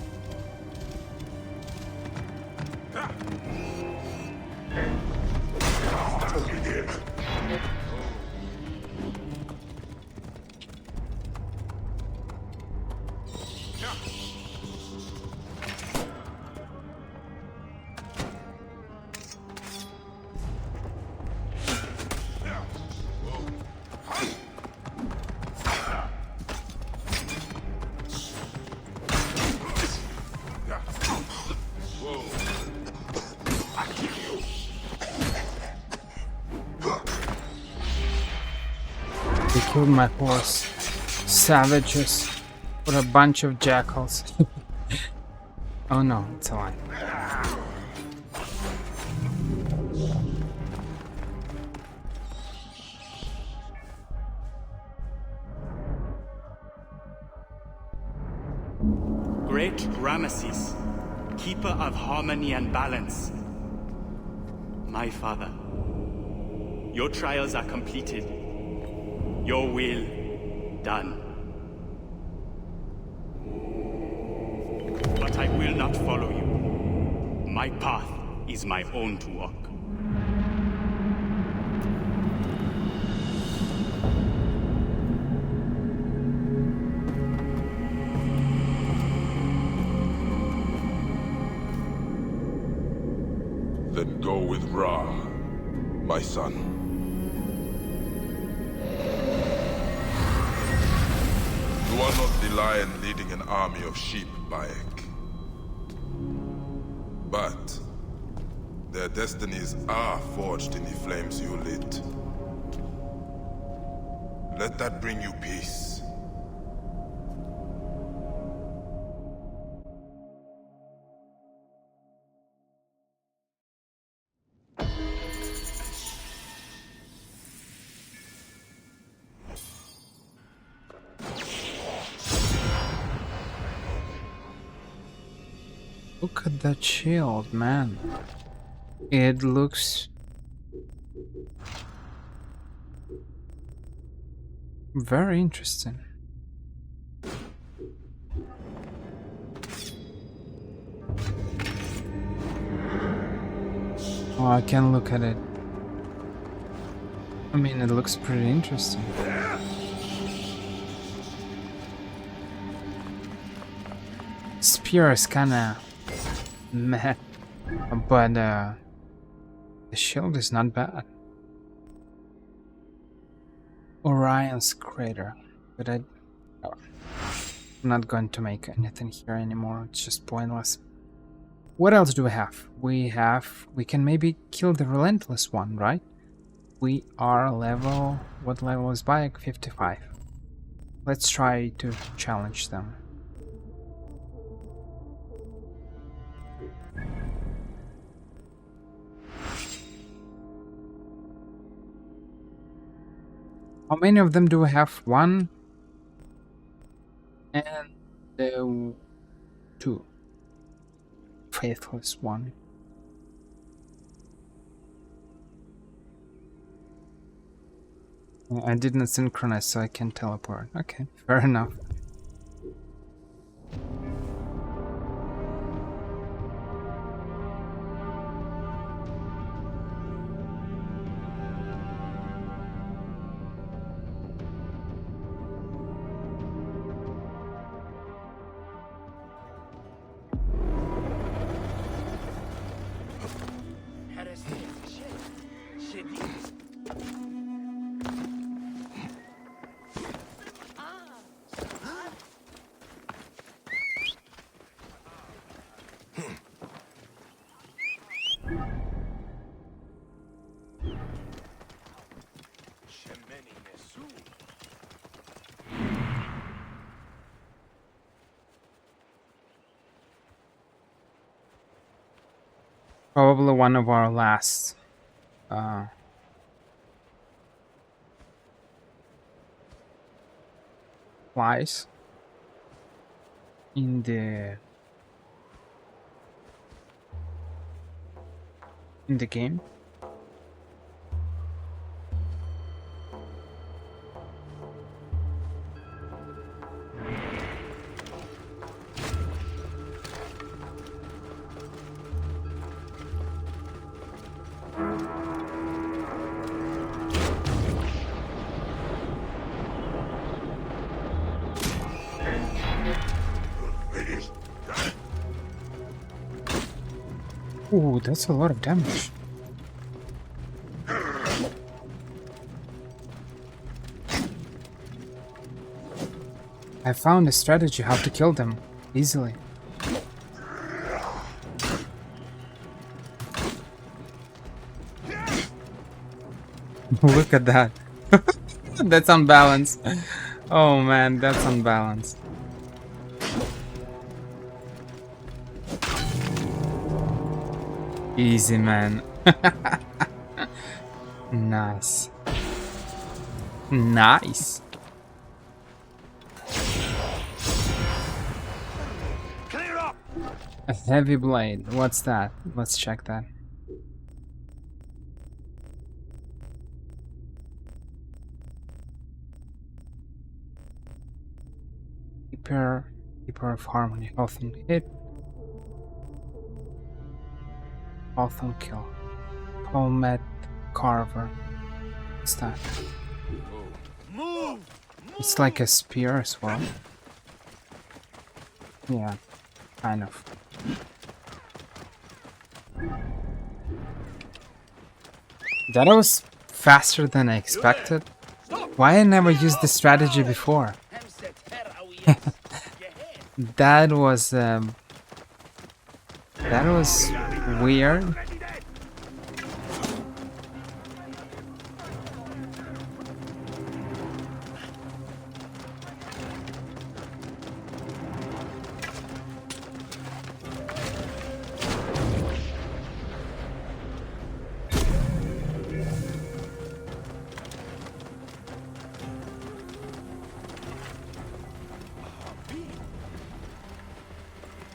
[SPEAKER 1] They killed my horse. Savages. What a bunch of jackals. Oh no, it's a lie.
[SPEAKER 9] Great Ramesses, keeper of harmony and balance. My father, your trials are completed. Your will done. But I will not follow you. My path is my own to walk.
[SPEAKER 2] Then go with Ra, my son. You are not the lion leading an army of sheep, Bayek. But their destinies are forged in the flames you lit. Let that bring you peace.
[SPEAKER 1] Look at that shield, man. It looks very interesting. Oh, I can look at it. I mean, it looks pretty interesting. Spear is kinda meh, but the shield is not bad. Orion's crater, but I'm not going to make anything here anymore. It's just pointless. What else do we have? We can maybe kill the relentless one, right? We are level... What level is Bayek? 55. Let's try to challenge them. How many of them do we have? 1 and 2. Faithless 1. I didn't synchronize, so I can teleport. Okay, fair enough. Probably one of our last flies in the game. Ooh, that's a lot of damage. I found a strategy how to kill them easily. Look at that. That's unbalanced. Oh man, that's unbalanced. Easy, man. Nice. Nice.
[SPEAKER 2] Clear up!
[SPEAKER 1] A heavy blade. What's that? Let's check that. Keeper of Harmony. Health and hit. Health and kill. Palmet Carver. What's that?
[SPEAKER 2] Move!
[SPEAKER 1] It's like a spear as well. Yeah, kind of. That was faster than I expected. Why I never used this strategy before? That was weird.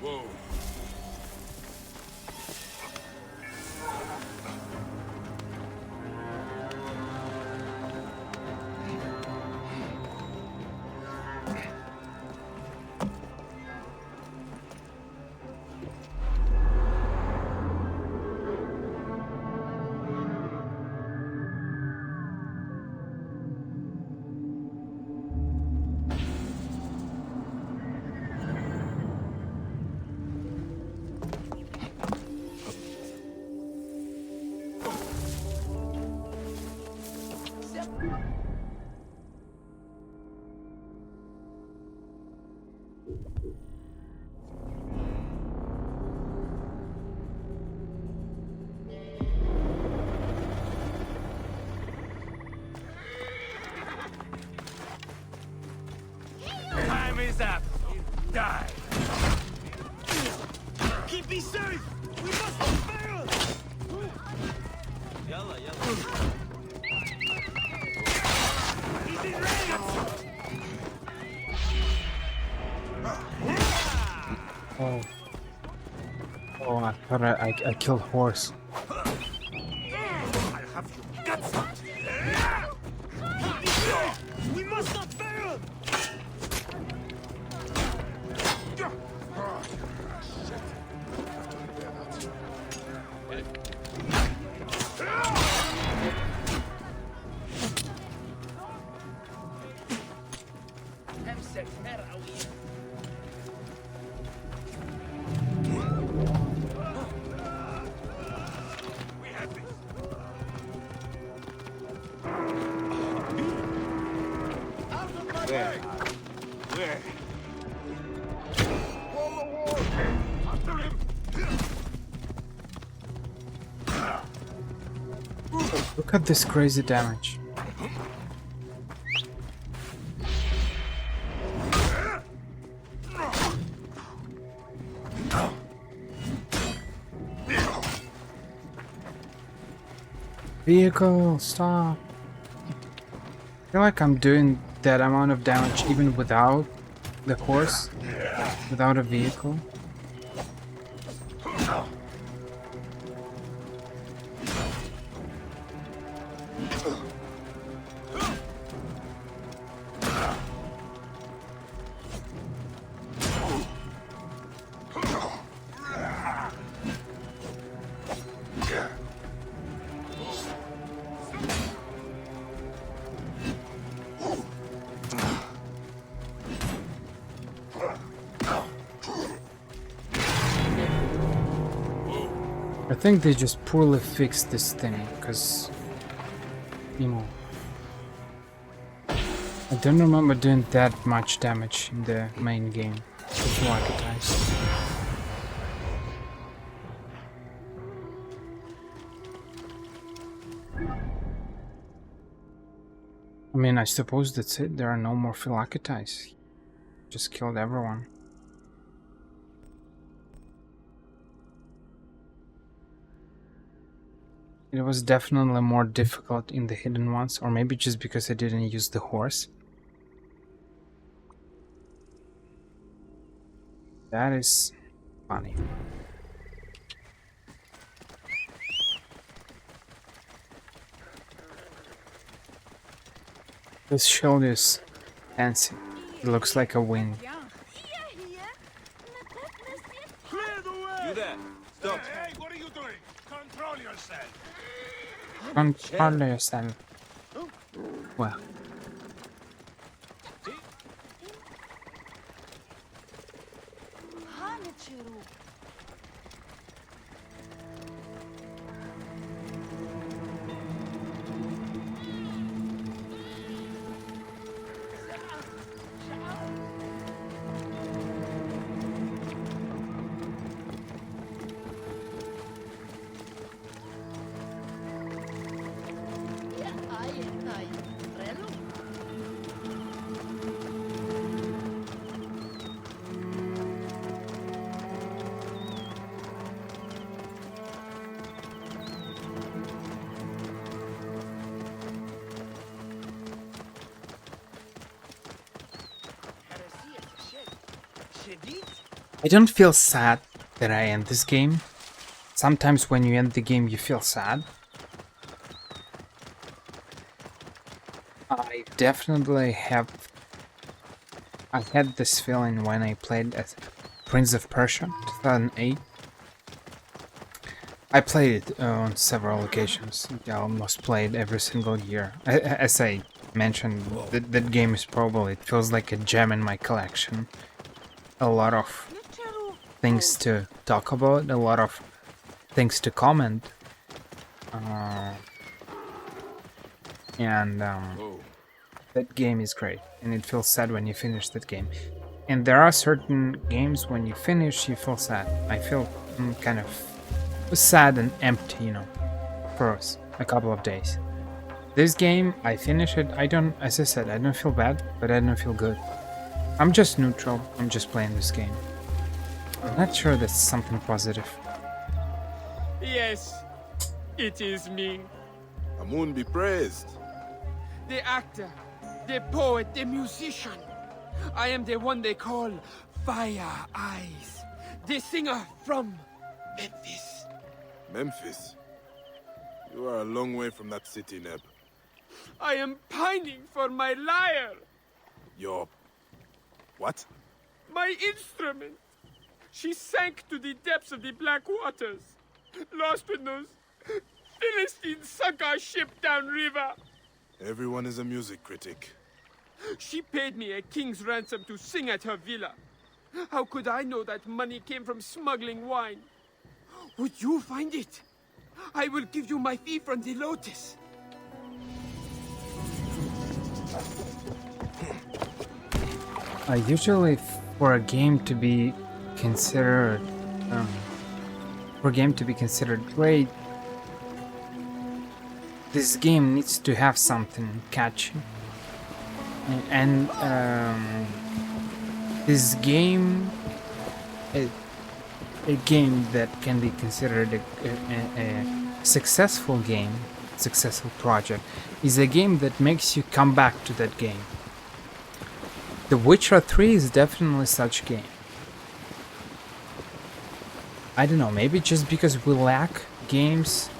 [SPEAKER 2] Whoa.
[SPEAKER 6] his ass! Die! Keep me safe! We must not fail! Yalla, yalla. He's in range!
[SPEAKER 1] Oh. Oh, I thought I killed horse.
[SPEAKER 6] I'll have your guts out! Keep me safe! We must not fail! Where? Where?
[SPEAKER 2] After him!
[SPEAKER 1] Look at this crazy damage. Vehicle, stop. I feel like I'm doing that amount of damage even without the horse, without a vehicle. I think they just poorly fixed this thing, because, you know, I don't remember doing that much damage in the main game with Archetypes. I mean, I suppose that's it. There are no more Philocatites. Just killed everyone. It was definitely more difficult in the hidden ones, or maybe just because I didn't use the horse. That is funny. This shield is fancy. It looks like a wing.
[SPEAKER 6] Clear the way! You there! Stop!
[SPEAKER 2] Hey, what are you doing? Control yourself!
[SPEAKER 1] Control yourself. Well. I don't feel sad that I end this game. Sometimes when you end the game you feel sad. I definitely have... I had this feeling when I played as Prince of Persia 2008. I played it on several occasions. I almost played every single year. As I mentioned, that game is probably... It feels like a gem in my collection. A lot of things to talk about, a lot of things to comment, and that game is great, and it feels sad when you finish that game. And there are certain games when you finish, you feel sad. I feel kind of sad and empty, you know, for a couple of days. This game, I finish it, I don't, as I said, I don't feel bad, but I don't feel good. I'm just neutral. I'm just playing this game. I'm not sure that's something positive.
[SPEAKER 11] Yes, it is me.
[SPEAKER 3] Amun be praised.
[SPEAKER 11] The actor, the poet, the musician. I am the one they call Fire Eyes. The singer from Memphis.
[SPEAKER 3] Memphis? You are a long way from that city, Neb.
[SPEAKER 11] I am pining for my lyre.
[SPEAKER 3] Your... what?
[SPEAKER 11] My instrument. She sank to the depths of the black waters. Lost when those Philistines sunk our ship downriver.
[SPEAKER 3] Everyone is a music critic.
[SPEAKER 11] She paid me a king's ransom to sing at her villa. How could I know that money came from smuggling wine? Would you find it? I will give you my fee from the Lotus.
[SPEAKER 1] Usually, for a game to be considered, great, this game needs to have something catchy, and this game, a game that can be considered a successful game, successful project, is a game that makes you come back to that game. The Witcher 3 is definitely such a game. I don't know, maybe just because we lack games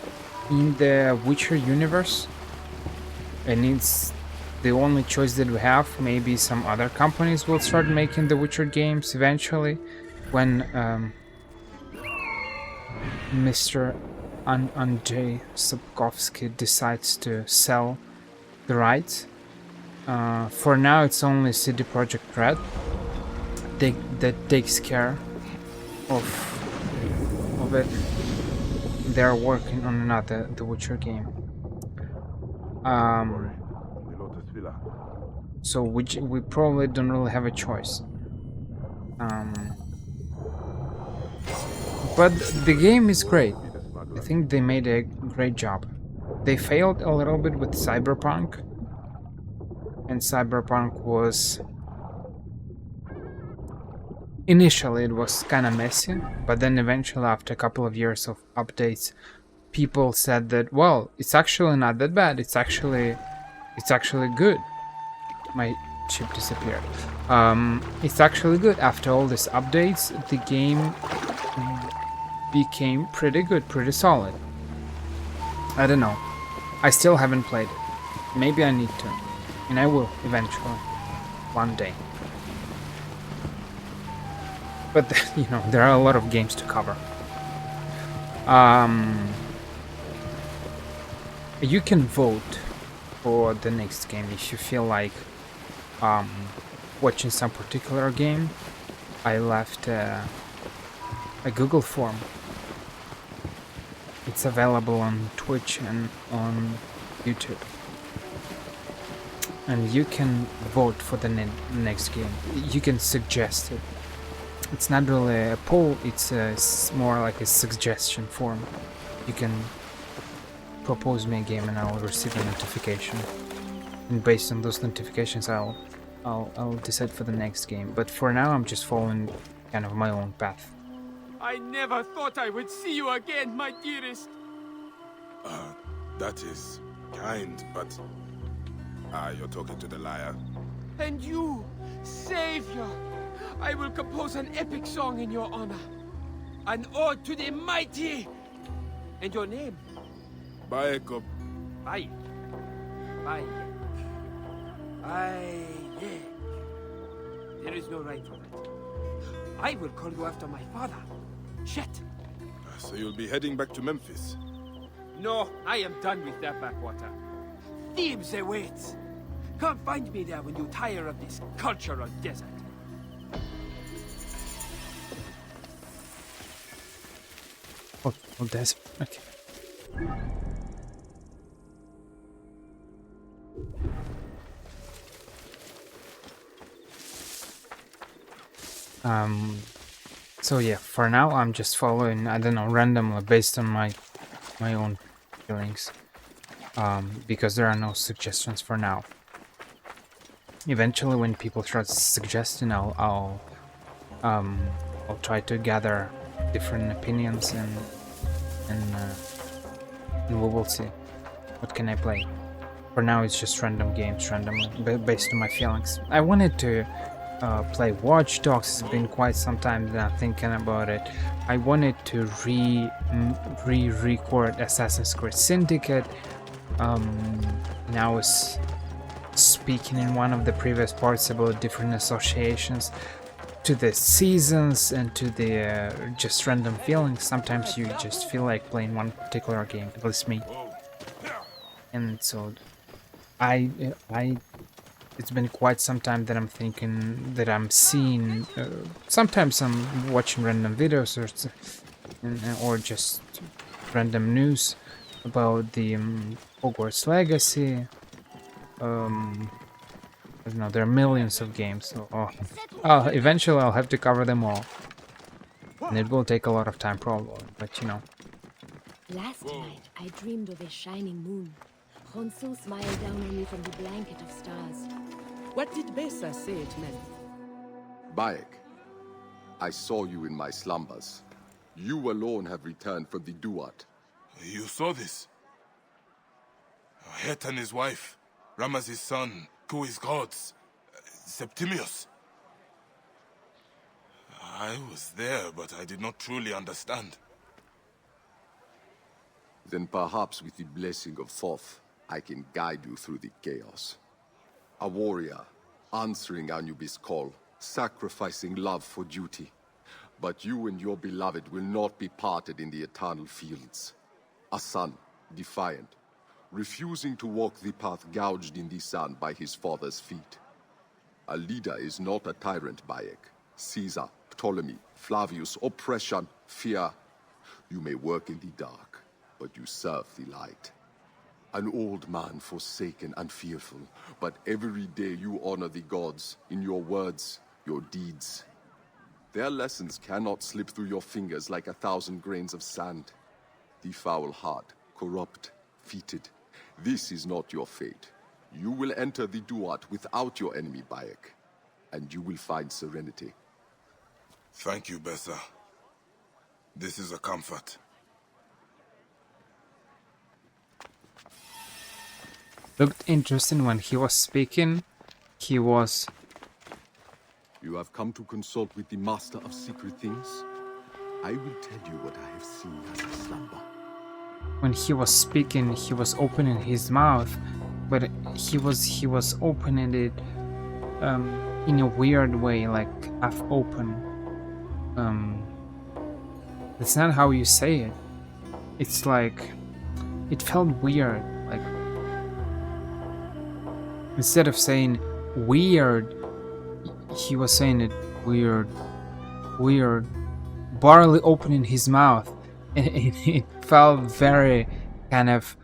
[SPEAKER 1] in the Witcher universe, and it's the only choice that we have. Maybe some other companies will start making the Witcher games eventually, when Mr. Andrzej Sapkowski decides to sell the rights. For now, it's only CD Projekt Red that takes care of it. They're working on another The Witcher game. So we probably don't really have a choice. But the game is great. I think they made a great job. They failed a little bit with Cyberpunk. And Cyberpunk was... initially it was kind of messy, but then eventually after a couple of years of updates, people said that, well, it's actually not that bad, it's actually good. My chip disappeared. It's actually good. After all these updates, the game became pretty good, pretty solid. I don't know. I still haven't played it. Maybe I need to. And I will, eventually. One day. But, you know, there are a lot of games to cover. You can vote for the next game if you feel like watching some particular game. I left a Google form. It's available on Twitch and on YouTube. And you can vote for the next game. You can suggest it. It's not really a poll, it's more like a suggestion form. You can propose me a game and I'll receive a notification. And based on those notifications, I'll decide for the next game. But for now, I'm just following kind of my own path.
[SPEAKER 11] I never thought I would see you again, my dearest.
[SPEAKER 3] That is kind, but... you're talking to the liar.
[SPEAKER 11] And you, Savior, I will compose an epic song in your honor. An ode to the mighty. And your name?
[SPEAKER 3] Bayek.
[SPEAKER 11] Bayek. Bayek. There is no right for that. I will call you after my father, Chet.
[SPEAKER 3] So you'll be heading back to Memphis?
[SPEAKER 11] No, I am done with that backwater. Thebes awaits. Come find me there when you tire of this cultural desert.
[SPEAKER 1] Oh, desert. Okay. So yeah, for now I'm just following, I don't know, randomly based on my own feelings. Because there are no suggestions for now. eventually when people start suggesting, I'll try to gather different opinions and we will see what can I play. For now, it's just random games, randomly, based on my feelings. I wanted to play Watch Dogs. It's been quite some time that I'm thinking about it. I wanted to re-record Assassin's Creed Syndicate. I was speaking in one of the previous parts about different associations to the seasons and to the just random feelings. Sometimes you just feel like playing one particular game, at least me. And so it's been quite some time that I'm thinking that I'm seeing. Sometimes I'm watching random videos or just random news about the Hogwarts Legacy. I don't know, there are millions of games, so eventually I'll have to cover them all. And it will take a lot of time probably, but you know.
[SPEAKER 5] Last night, I dreamed of a shining moon. Khonsu smiled down on me from the blanket of stars.
[SPEAKER 7] What did Besa say it meant?
[SPEAKER 8] Bayek, I saw you in my slumbers. You alone have returned from the Duat.
[SPEAKER 2] You saw this? Het and his wife, Ramaz's son, Kui's gods, Septimius. I was there, but I did not truly understand.
[SPEAKER 8] Then perhaps with the blessing of Thoth, I can guide you through the chaos. A warrior, answering Anubis' call, sacrificing love for duty. But you and your beloved will not be parted in the eternal fields. A son, defiant, refusing to walk the path gouged in the sand by his father's feet. A leader is not a tyrant, Bayek. Caesar, Ptolemy, Flavius, oppression, fear. You may work in the dark, but you serve the light. An old man forsaken and fearful, but every day you honor the gods in your words, your deeds. Their lessons cannot slip through your fingers like 1,000 grains of sand. The foul heart, corrupt, fetid. This is not your fate. You will enter the Duat without your enemy, Bayek, and you will find serenity.
[SPEAKER 2] Thank you, Besa. This is a comfort.
[SPEAKER 1] Looked interesting when he was speaking. He was...
[SPEAKER 8] You have come to consult with the Master of Secret Things? I will tell you what I have seen as I slumber.
[SPEAKER 1] When he was speaking, he was opening his mouth, but he was opening it in a weird way, like half open. That's not how you say it. It's like... It felt weird, like... Instead of saying weird, he was saying it weird, barely opening his mouth, and it felt very kind of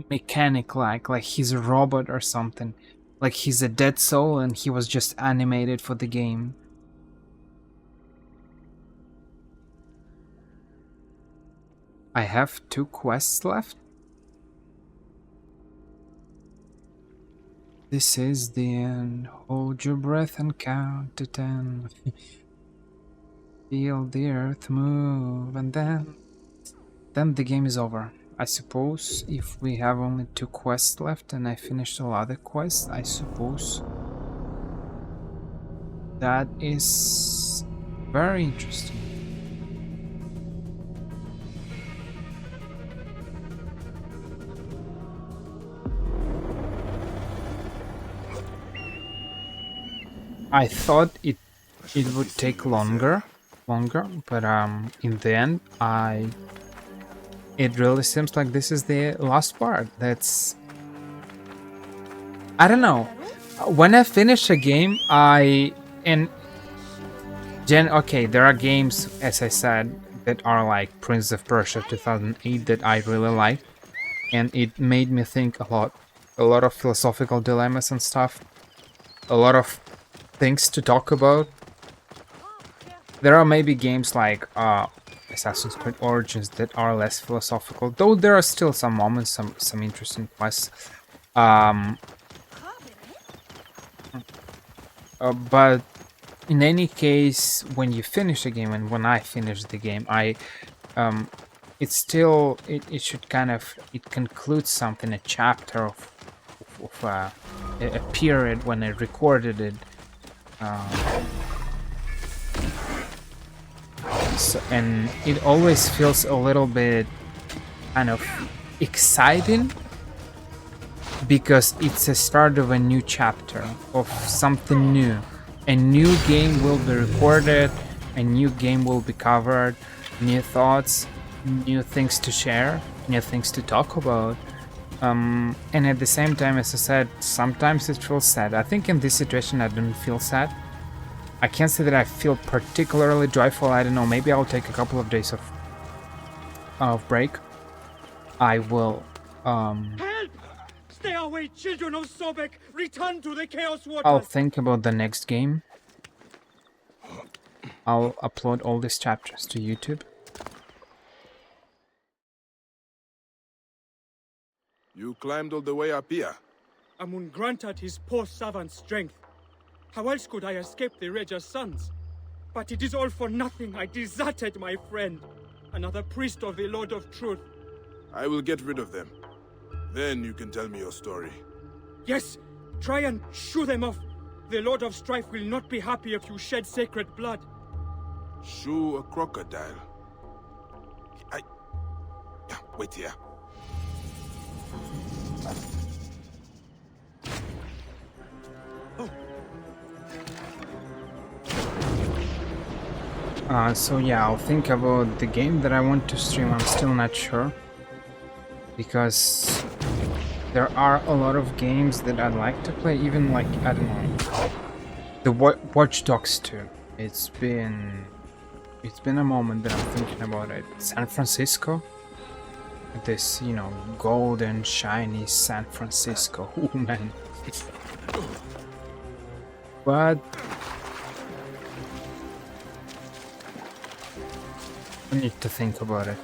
[SPEAKER 1] mechanic-like he's a robot or something, like he's a dead soul and he was just animated for the game. I have 2 quests left. This is the end. Hold your breath and count to 10. Feel the earth move, and then the game is over. I suppose if we have only 2 quests left and I finished all other quests, I suppose that is very interesting. I thought it would take longer, but in the end, it really seems like this is the last part. That's... I don't know. When I finish a game, okay, there are games, as I said, that are like Prince of Persia 2008 that I really like, and it made me think a lot of philosophical dilemmas and stuff, a lot of things to talk about. There are maybe games like Assassin's Creed Origins that are less philosophical, though there are still some moments, some interesting quests. But in any case, when you finish the game, and when I finish the game, it's still it should kind of it concludes something, a chapter of a period when I recorded it. And it always feels a little bit kind of exciting because it's a start of a new chapter, of something new. A new game will be recorded, a new game will be covered, new thoughts, new things to share, new things to talk about. And at the same time, as I said, sometimes it feels sad. I think in this situation I don't feel sad. I can't say that I feel particularly joyful. I don't know, maybe I'll take a couple of days of break. I will
[SPEAKER 11] Help! Stay away, children of Sobek! Return to the Chaos Waters!
[SPEAKER 1] I'll think about the next game. I'll upload all these chapters to YouTube.
[SPEAKER 3] You climbed all the way up here?
[SPEAKER 11] Amun granted his poor servant strength. How else could I escape the Raja's sons? But it is all for nothing. I deserted my friend, another priest of the Lord of Truth.
[SPEAKER 3] I will get rid of them. Then you can tell me your story.
[SPEAKER 11] Yes, try and shoo them off. The Lord of Strife will not be happy if you shed sacred blood.
[SPEAKER 3] Shoo a crocodile? Wait here.
[SPEAKER 1] So yeah, I'll think about the game that I want to stream. I'm still not sure, because there are a lot of games that I'd like to play, even like, I don't know, the Watch Dogs 2. It's been a moment that I'm thinking about it. San Francisco, this, you know, golden shiny San Francisco. Oh man. But I need to think about it.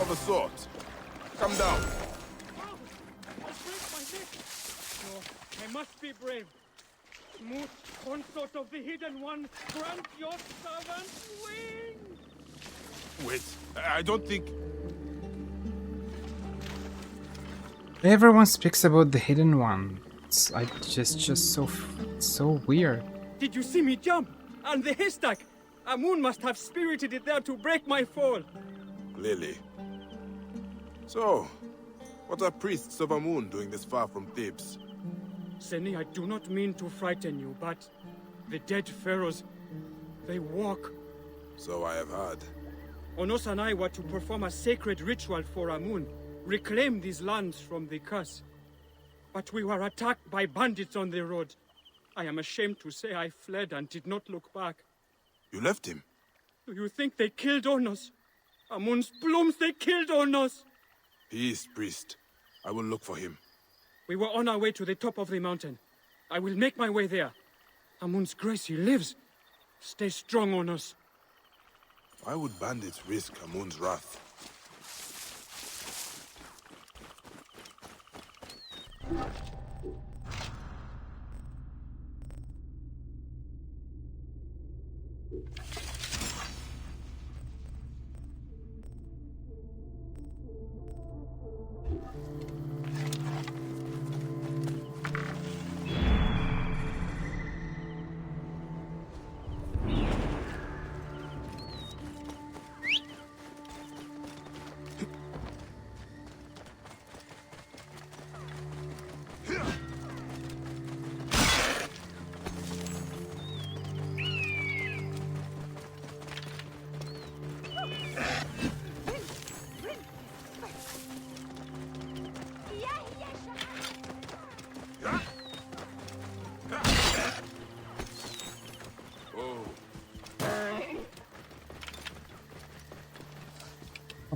[SPEAKER 3] Of a sort. Come down.
[SPEAKER 11] I'll break my neck. No, I must be brave. Moot, consort of the Hidden One, grant your servant wings!
[SPEAKER 3] Wait, I don't think...
[SPEAKER 1] Everyone speaks about the Hidden One. It's just so weird.
[SPEAKER 11] Did you see me jump? And the haystack? Amun must have spirited it there to break my fall.
[SPEAKER 3] Clearly. So, what are priests of Amun doing this far from Thebes?
[SPEAKER 11] Seni, I do not mean to frighten you, but the dead pharaohs, they walk.
[SPEAKER 3] So I have heard.
[SPEAKER 11] Onos and I were to perform a sacred ritual for Amun, reclaim these lands from the curse. But we were attacked by bandits on the road. I am ashamed to say I fled and did not look back.
[SPEAKER 3] You left him?
[SPEAKER 11] Do you think they killed Onos? Amun's blooms, they killed Onos!
[SPEAKER 3] Peace, priest. I will look for him.
[SPEAKER 11] We were on our way to the top of the mountain. I will make my way there. Amun's grace, he lives. Stay strong, Onos.
[SPEAKER 3] Why would bandits risk Amun's wrath?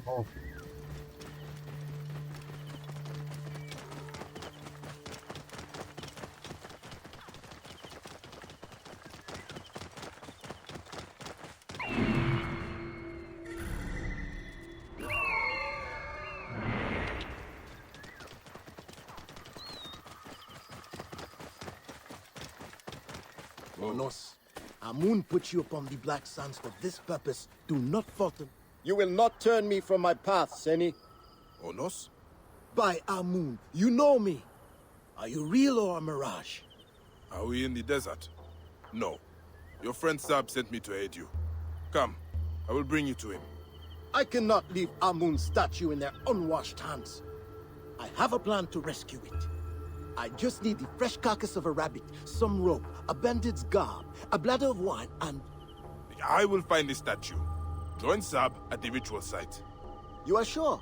[SPEAKER 1] Oh.
[SPEAKER 12] Pharaohs, Amun put you upon the Black Sands for this purpose. Do not falter.
[SPEAKER 13] You will not turn me from my path, Seni.
[SPEAKER 3] Onos?
[SPEAKER 12] By Amun, you know me. Are you real or a mirage?
[SPEAKER 3] Are we in the desert? No. Your friend Sab sent me to aid you. Come, I will bring you to him.
[SPEAKER 12] I cannot leave Amun's statue in their unwashed hands. I have a plan to rescue it. I just need the fresh carcass of a rabbit, some rope, a bandit's garb, a bladder of wine, and...
[SPEAKER 3] I will find the statue. Join Sab at the ritual site.
[SPEAKER 12] You are sure?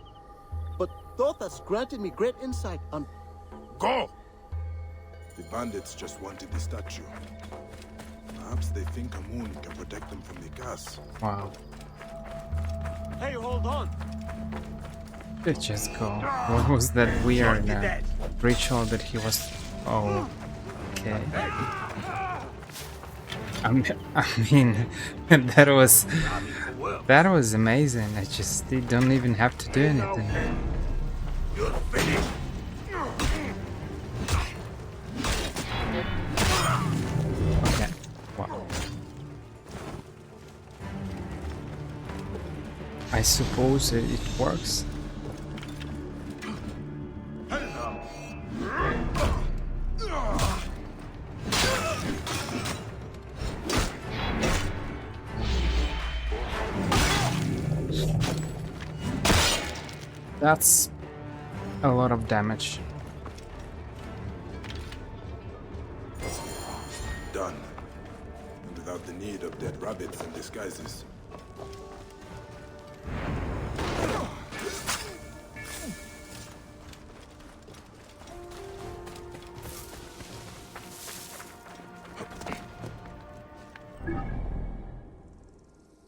[SPEAKER 12] But Thoth has granted me great insight on...
[SPEAKER 3] Go! The bandits just wanted the statue. Perhaps they think Amun can protect them from the gas.
[SPEAKER 1] Wow.
[SPEAKER 9] Hey, hold on!
[SPEAKER 1] Let's just go. What was that weird ritual that he was... Oh, okay. I mean, that was amazing. I just they don't even have to do anything.
[SPEAKER 2] You're finished.
[SPEAKER 1] Okay. Wow. I suppose it works. That's a lot of damage.
[SPEAKER 3] Done. And without the need of dead rabbits and disguises.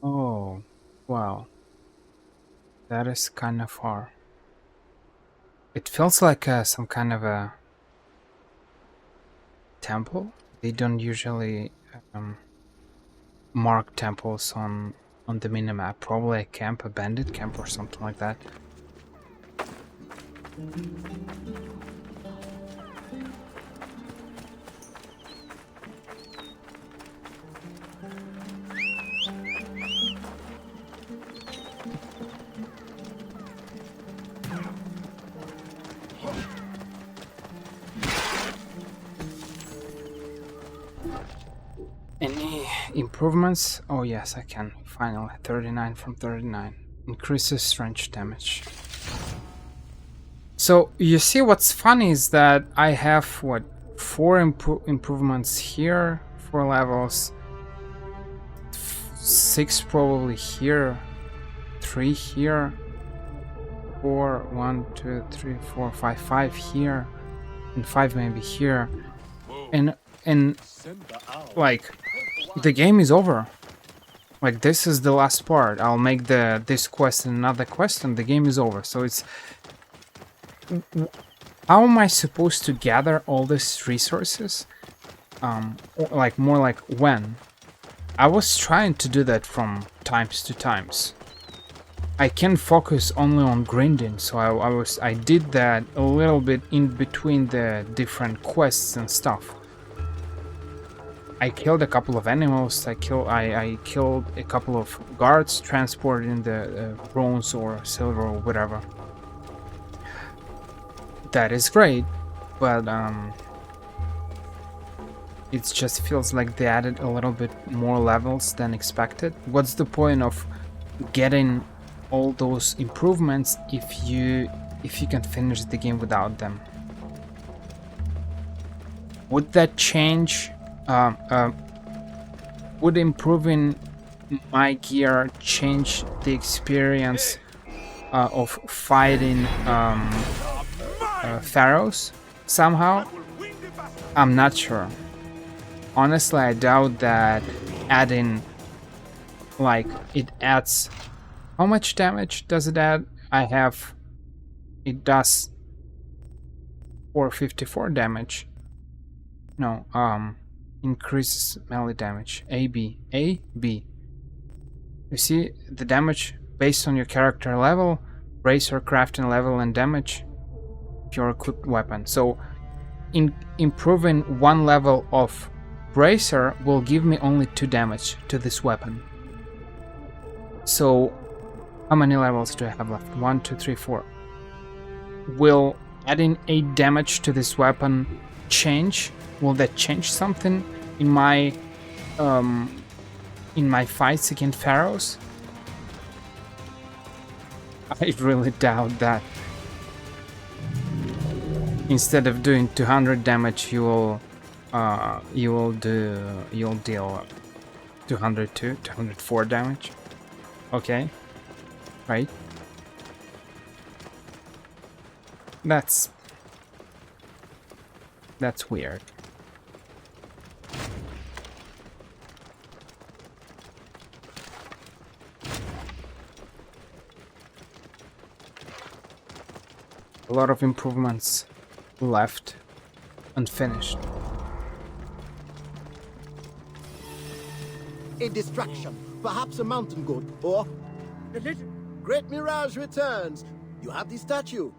[SPEAKER 1] Oh, wow. That is kind of far. It feels like some kind of a temple. They don't usually mark temples on the minimap. Probably a camp, a bandit camp or something like that. Any improvements? Oh yes, I can. Finally, 39 from 39. Increases strength damage. So you see what's funny is that I have what 4 improvements here, 4 levels, 6 probably here, 3 here, 4, 1, 2, 3, 4, 5, 5 here, and 5 maybe here, and like the game is over. Like this is the last part. I'll make this quest and another quest, and the game is over. So it's how am I supposed to gather all these resources? Like more like when? I was trying to do that from times to times. I can focus only on grinding, so I did that a little bit in between the different quests and stuff. I killed a couple of animals. I killed a couple of guards transporting the bronze or silver or whatever. That is great, but it just feels like they added a little bit more levels than expected. What's the point of getting all those improvements if you can finish the game without them? Would that change? Would improving my gear change the experience of fighting Pharaohs somehow? I'm not sure. Honestly, I doubt that adding, like, it adds How much damage does it add? It does 454 damage. No, increases melee damage. A, B. You see the damage based on your character level, racer, crafting level, and damage of your equipped weapon. So, improving one level of bracer will give me only 2 damage to this weapon. So, how many levels do I have left? 1, 2, 3, 4. Will adding 8 damage to this weapon change? Will that change something in my fights against Pharaohs? I really doubt that. Instead of doing 200 damage, you'll deal 202, 204 damage. Okay, right? That's weird. A lot of improvements left unfinished.
[SPEAKER 12] A distraction, perhaps a mountain goat, or... Great Mirage returns. You have the statue.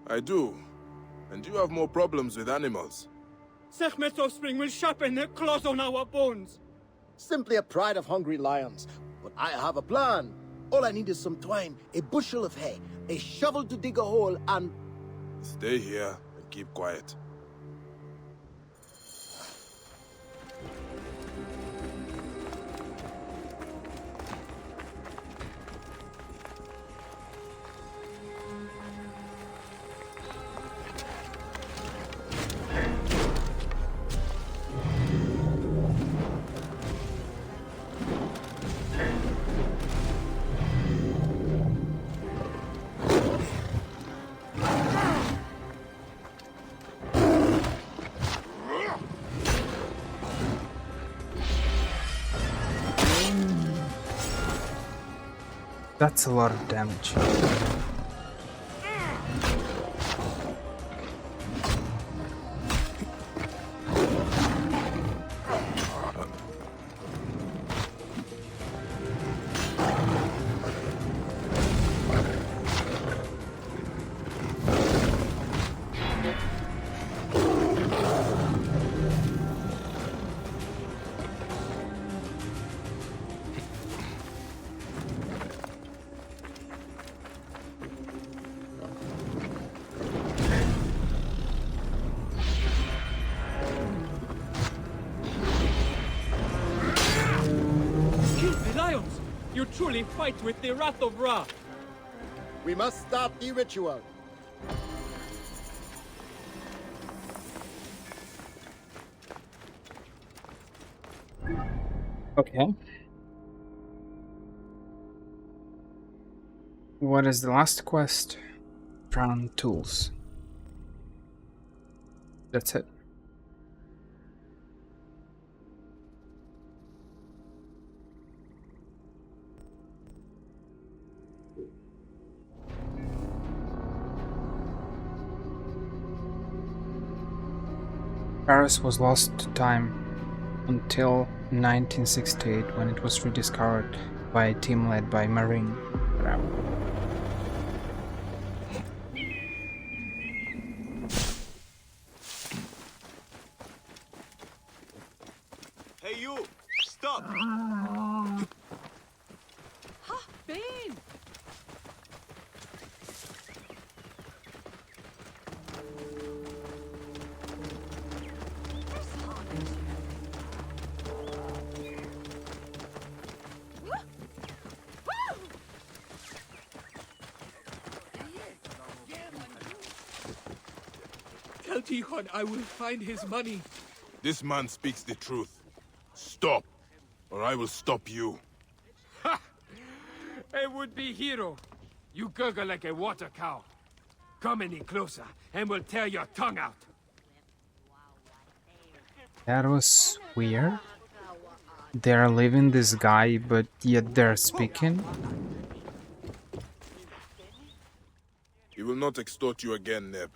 [SPEAKER 3] I do. And you have more problems with animals.
[SPEAKER 11] Sekhmet's offspring will sharpen their claws on our bones.
[SPEAKER 12] Simply a pride of hungry lions. But I have a plan. All I need is some twine, a bushel of hay, a shovel to dig a hole, and...
[SPEAKER 3] Stay here and keep quiet.
[SPEAKER 1] That's a lot of damage.
[SPEAKER 11] You truly fight with the wrath of Ra.
[SPEAKER 12] We must start the ritual.
[SPEAKER 1] Okay. What is the last quest? Brown tools. That's it. Paris was lost to time until 1968 when it was rediscovered by a team led by Marine Pharaoh.
[SPEAKER 14] Hey you! Stop!
[SPEAKER 7] Ha! Bane!
[SPEAKER 11] Tell Tikhon I will find his money.
[SPEAKER 3] This man speaks the truth. Stop, or I will stop you.
[SPEAKER 11] Ha! A would-be hero. You gurgle like a water cow. Come any closer, and we'll tear your tongue out.
[SPEAKER 1] That was weird. They're leaving this guy, but yet they're speaking.
[SPEAKER 3] He will not extort you again, Neb.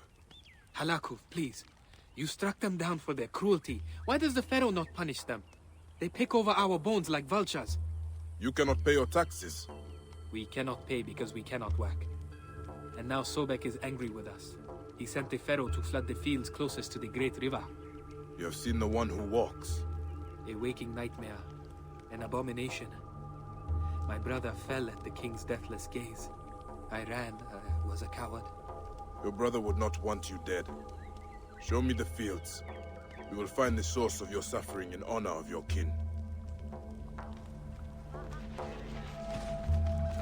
[SPEAKER 11] Halakov, please. You struck them down for their cruelty. Why does the Pharaoh not punish them? They pick over our bones like vultures.
[SPEAKER 3] You cannot pay your taxes.
[SPEAKER 11] We cannot pay because we cannot work. And now Sobek is angry with us. He sent the Pharaoh to flood the fields closest to the Great River.
[SPEAKER 3] You have seen the one who walks.
[SPEAKER 11] A waking nightmare. An abomination. My brother fell at the king's deathless gaze. I ran. I was a coward.
[SPEAKER 3] Your brother would not want you dead. Show me the fields. We will find the source of your suffering in honor of your kin.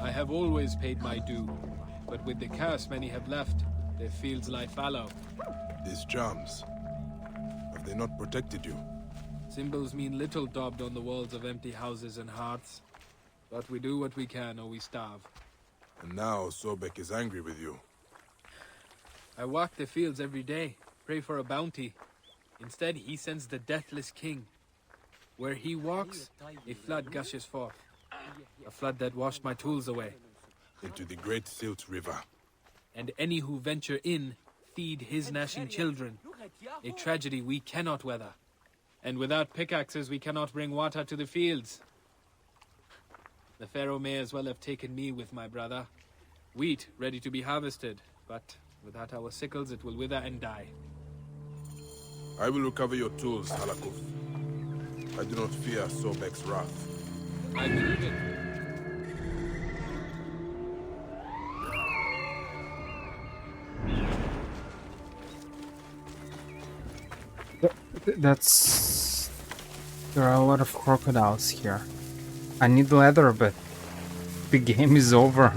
[SPEAKER 11] I have always paid my due, but with the curse many have left, their fields lie fallow.
[SPEAKER 3] These charms, have they not protected you?
[SPEAKER 11] Symbols mean little daubed on the walls of empty houses and hearths. But we do what we can or we starve.
[SPEAKER 3] And now Sobek is angry with you.
[SPEAKER 11] I walk the fields every day, pray for a bounty. Instead, he sends the deathless king. Where he walks, a flood gushes forth. A flood that washed my tools away.
[SPEAKER 3] Into the great Silt River.
[SPEAKER 11] And any who venture in, feed his gnashing children. A tragedy we cannot weather. And without pickaxes, we cannot bring water to the fields. The Pharaoh may as well have taken me with my brother. Wheat ready to be harvested, but without our sickles it will wither and die.
[SPEAKER 3] I will recover your tools, Halakov. I do not fear Sobek's wrath.
[SPEAKER 11] I believe it.
[SPEAKER 1] There are a lot of crocodiles here. I need leather, but the game is over.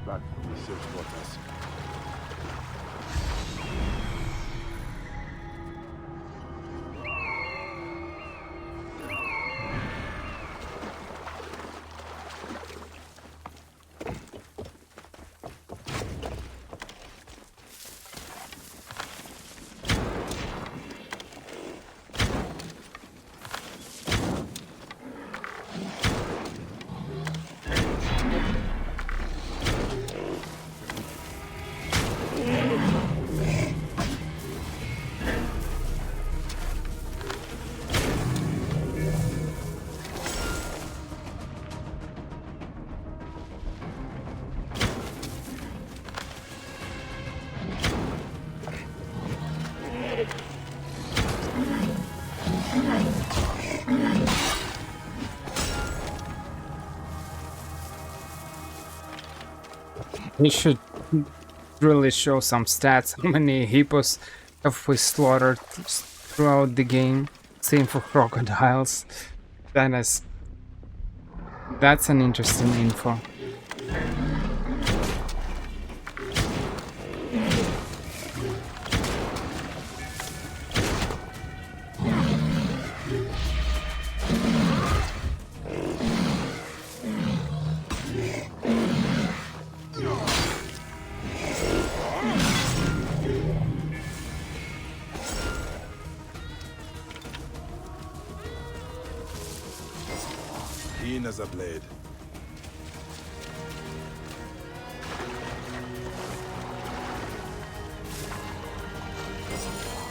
[SPEAKER 3] Back from the Silt waters.
[SPEAKER 1] He should really show some stats. How many hippos have we slaughtered throughout the game? Same for crocodiles. That's an interesting info.
[SPEAKER 3] Keen as a blade.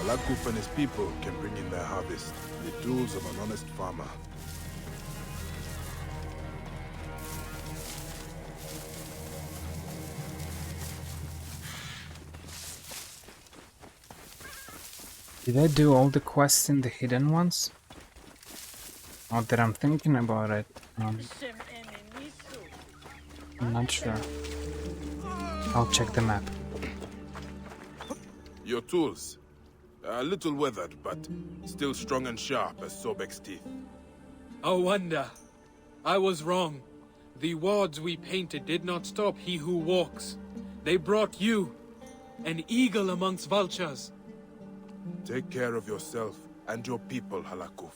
[SPEAKER 3] Alakuf and his people can bring in their harvest, the tools of an honest farmer.
[SPEAKER 1] Did I do all the quests in the hidden ones? Not that I'm thinking about it. I'm not sure. I'll check the map.
[SPEAKER 3] Your tools. A little weathered, but still strong and sharp as Sobek's teeth.
[SPEAKER 15] A wonder. I was wrong. The wards we painted did not stop he who walks. They brought you, an eagle amongst vultures.
[SPEAKER 3] Take care of yourself and your people, Halakuf.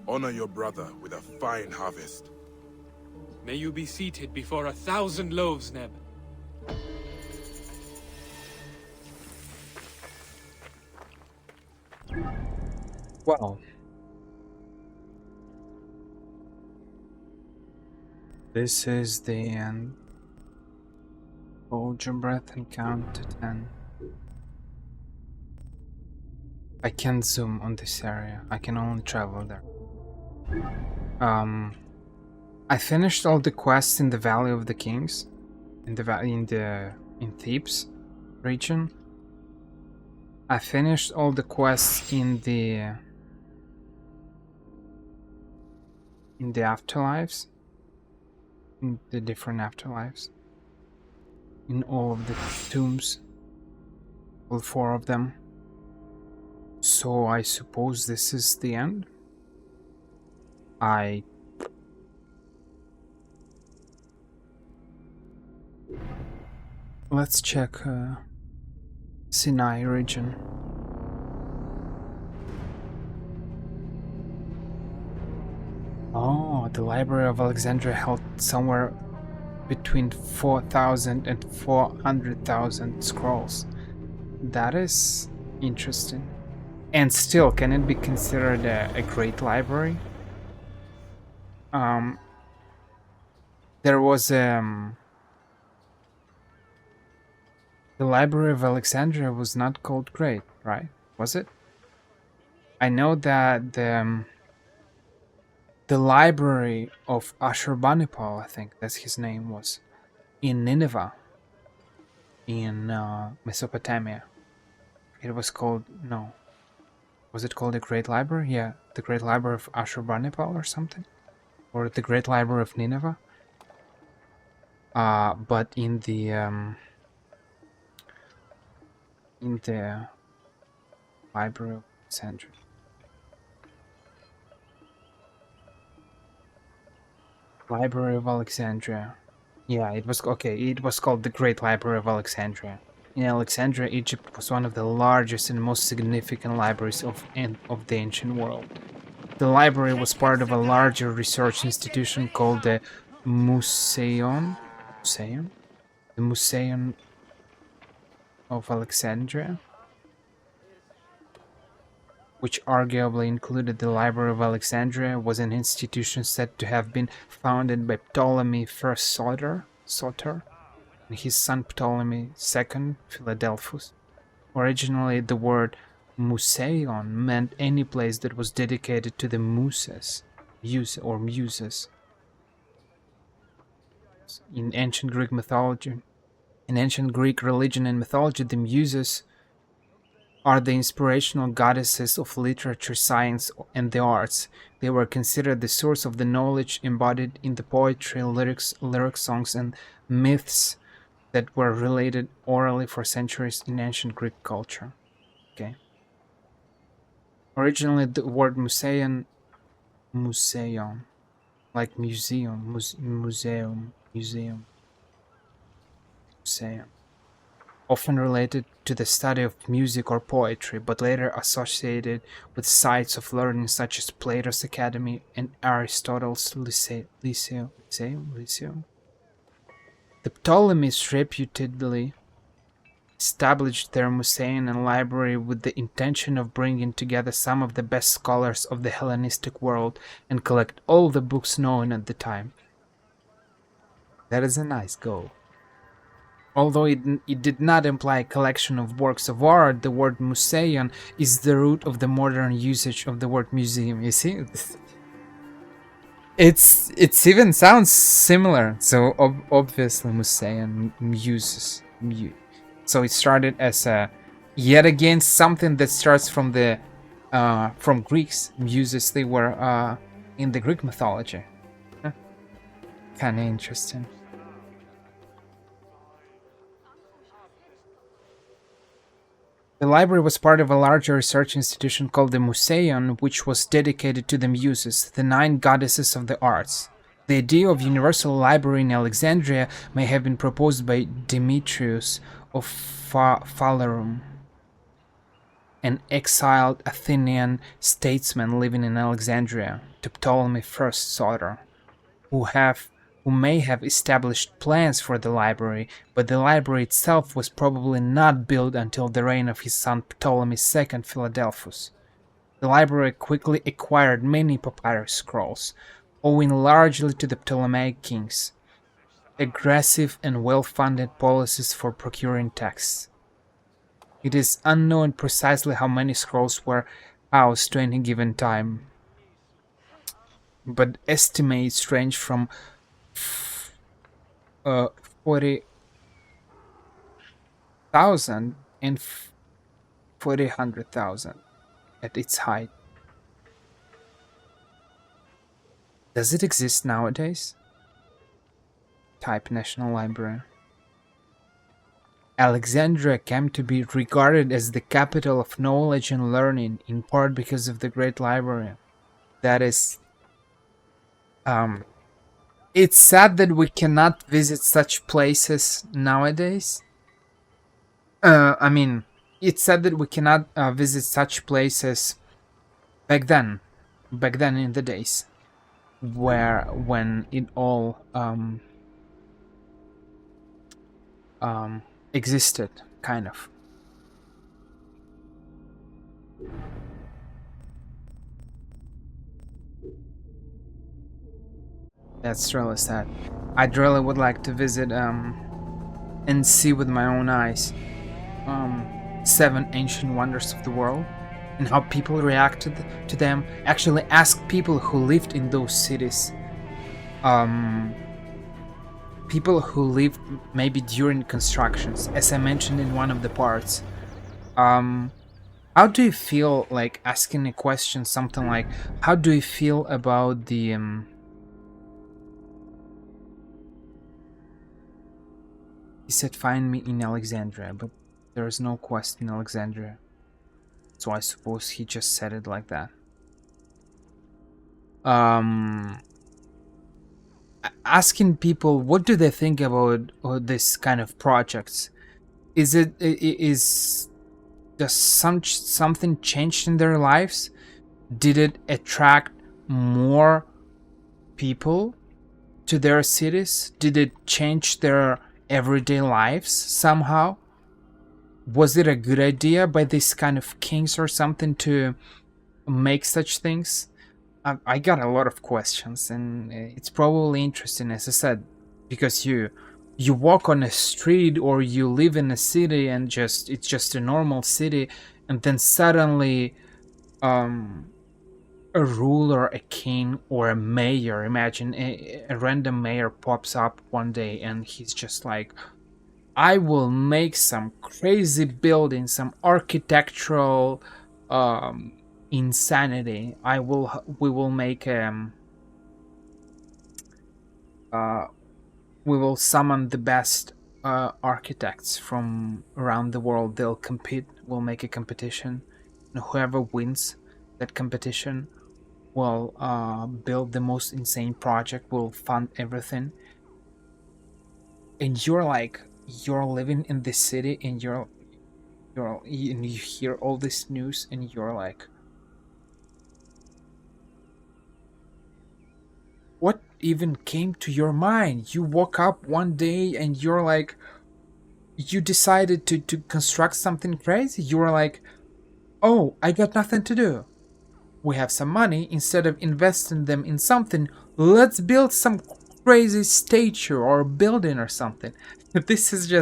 [SPEAKER 3] Honor your brother with a fine harvest.
[SPEAKER 15] May you be seated before 1,000 loaves, Neb.
[SPEAKER 1] Well, this is the end. Hold your breath and count to 10. I can't zoom on this area. I can only travel there. I finished all the quests in the Valley of the Kings, in Thebes region. I finished all the quests in the afterlives, in the different afterlives, in all of the tombs, all 4 of them. So I suppose this is the end. Let's check Sinai region. Oh, the Library of Alexandria held somewhere between 4,000 and 400,000 scrolls. That is interesting. And still, can it be considered a great library? There was the Library of Alexandria was not called great, right? Was it? I know that the Library of Ashurbanipal, I think that's his name, was in Nineveh, in Mesopotamia. It was called, no. Was it called the Great Library? Yeah, the Great Library of Ashurbanipal or something? Or the Great Library of Nineveh? But in the Library of Alexandria. Library of Alexandria. Yeah, it was okay. It was called the Great Library of Alexandria. In Alexandria, Egypt was one of the largest and most significant libraries of the ancient world. The library was part of a larger research institution called the Museion of Alexandria, which arguably included the Library of Alexandria, was an institution said to have been founded by Ptolemy I Soter and his son Ptolemy II Philadelphus. Originally, the word Museion meant any place that was dedicated to the muses. In ancient Greek mythology, in ancient Greek religion and mythology, the muses are the inspirational goddesses of literature, science, and the arts. They were considered the source of the knowledge embodied in the poetry, lyric songs, and myths that were related orally for centuries in ancient Greek culture. Okay. Originally, the word museion, like museum, museum, often related to the study of music or poetry, but later associated with sites of learning such as Plato's Academy and Aristotle's Lyceum. The Ptolemies reputedly established their museum and library with the intention of bringing together some of the best scholars of the Hellenistic world and collect all the books known at the time. That is a nice goal. Although it did not imply a collection of works of art, the word museion is the root of the modern usage of the word museum. You see? It's even sounds similar. So obviously museion, muses. So it started as yet again something that starts from the from Greeks. Muses, they were in the Greek mythology. Huh. Kind of interesting. The library was part of a larger research institution called the Museion, which was dedicated to the Muses, the 9 goddesses of the arts. The idea of universal library in Alexandria may have been proposed by Demetrius of Phalerum, an exiled Athenian statesman living in Alexandria, to Ptolemy I's daughter, who may have established plans for the library, but the library itself was probably not built until the reign of his son Ptolemy II Philadelphus. The library quickly acquired many papyrus scrolls, owing largely to the Ptolemaic kings' aggressive and well-funded policies for procuring texts. It is unknown precisely how many scrolls were housed to any given time, but estimates range from 40,000 and 400,000 at its height. Does it exist nowadays? Type National Library. Alexandria came to be regarded as the capital of knowledge and learning, in part because of the Great Library. That is... It's sad that we cannot visit such places nowadays. It's sad that we cannot visit such places back then in the days when it all existed, kind of. That's really sad. I'd really would like to visit and see with my own eyes 7 ancient wonders of the world and how people reacted to them. Actually ask people who lived in those cities, people who lived maybe during constructions, as I mentioned in one of the parts. How do you feel, like, asking a question something like, how do you feel about the he said find me in Alexandria, but there is no quest in Alexandria, so I suppose he just said it like that. Asking people what do they think about this kind of projects. Is just something changed in their lives? Did it attract more people to their cities? Did it change their everyday lives somehow? Was it a good idea by this kind of kings or something to make such things? I got a lot of questions, and it's probably interesting, as I said, because you walk on a street or you live in a city and it's just a normal city, and then suddenly a ruler, a king, or a mayor, imagine a random mayor pops up one day and he's just like, I will make some crazy building, some architectural insanity. We will make we will summon the best architects from around the world. They'll compete. We'll make a competition, and whoever wins that competition will build the most insane project. Will fund everything. And you're like, you're living in this city, and and you hear all this news, and you're like, what even came to your mind? You woke up one day and you're like, you decided to construct something crazy. You were like, oh, I got nothing to do. We have some money. Instead of investing them in something, let's build some crazy statue or building or something. This is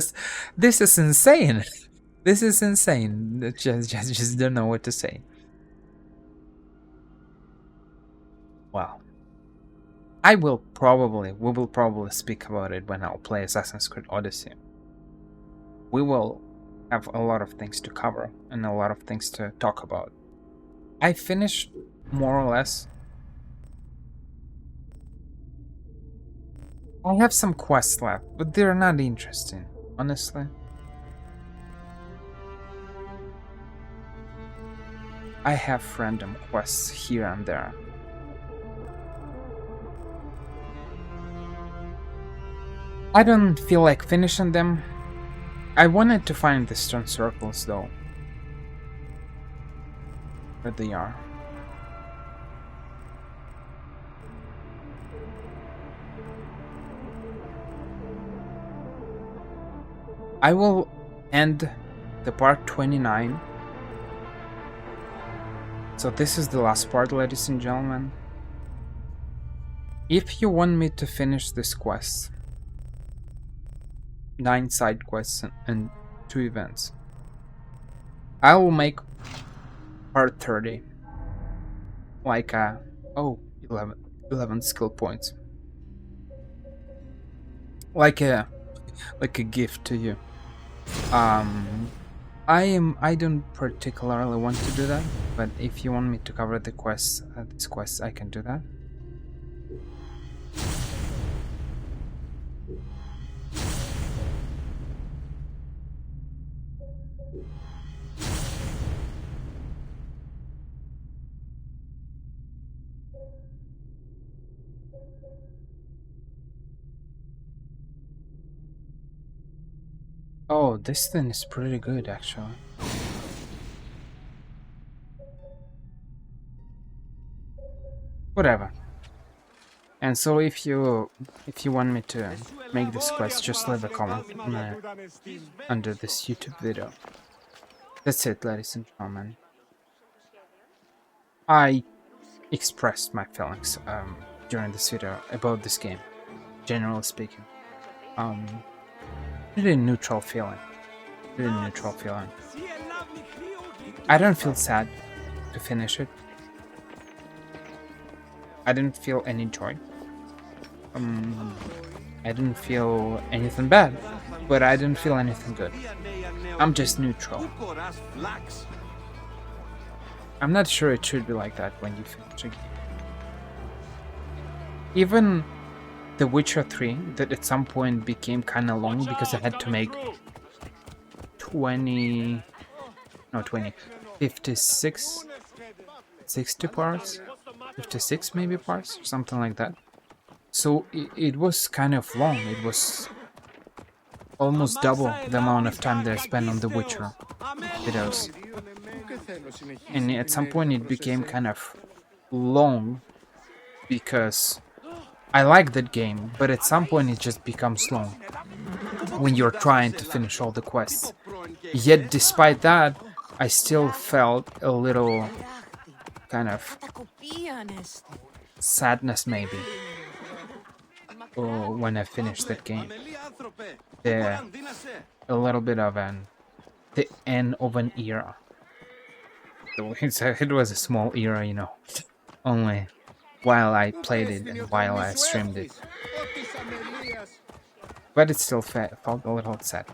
[SPEAKER 1] insane. This is insane. Just don't know what to say. Well, we will probably speak about it when I'll play Assassin's Creed Odyssey. We will have a lot of things to cover and a lot of things to talk about. I finished more or less. I have some quests left, but they're not interesting, honestly. I have random quests here and there. I don't feel like finishing them. I wanted to find the stone circles though. Where they are. I will end the part 29. So this is the last part, ladies and gentlemen. If you want me to finish this quest, 9 side quests and 2 events, I will make part 30 like a 11 skill points, like a gift to you. I don't particularly want to do that, but if you want me to cover the quests, these quests, I can do that. Oh, this thing is pretty good, actually. Whatever. And so if you want me to make this quest, just leave a comment under this YouTube video. That's it, ladies and gentlemen. I expressed my feelings during this video about this game, generally speaking. Really neutral feeling. Really neutral feeling. I don't feel sad to finish it. I didn't feel any joy. I didn't feel anything bad, but I didn't feel anything good. I'm just neutral. I'm not sure it should be like that when you finish a game. Even The Witcher 3, that at some point became kind of long because I had to make 56, 60 parts, 56 maybe parts, something like that. So it was kind of long. It was almost double the amount of time that I spent on The Witcher videos. And at some point it became kind of long because I like that game, but at some point it just becomes long when you're trying to finish all the quests. Yet despite that, I still felt a little kind of sadness maybe when I finished that game. A little bit of the end of an era. It was a small era, you know, only while I played it and while I streamed it. But it still felt a little sad.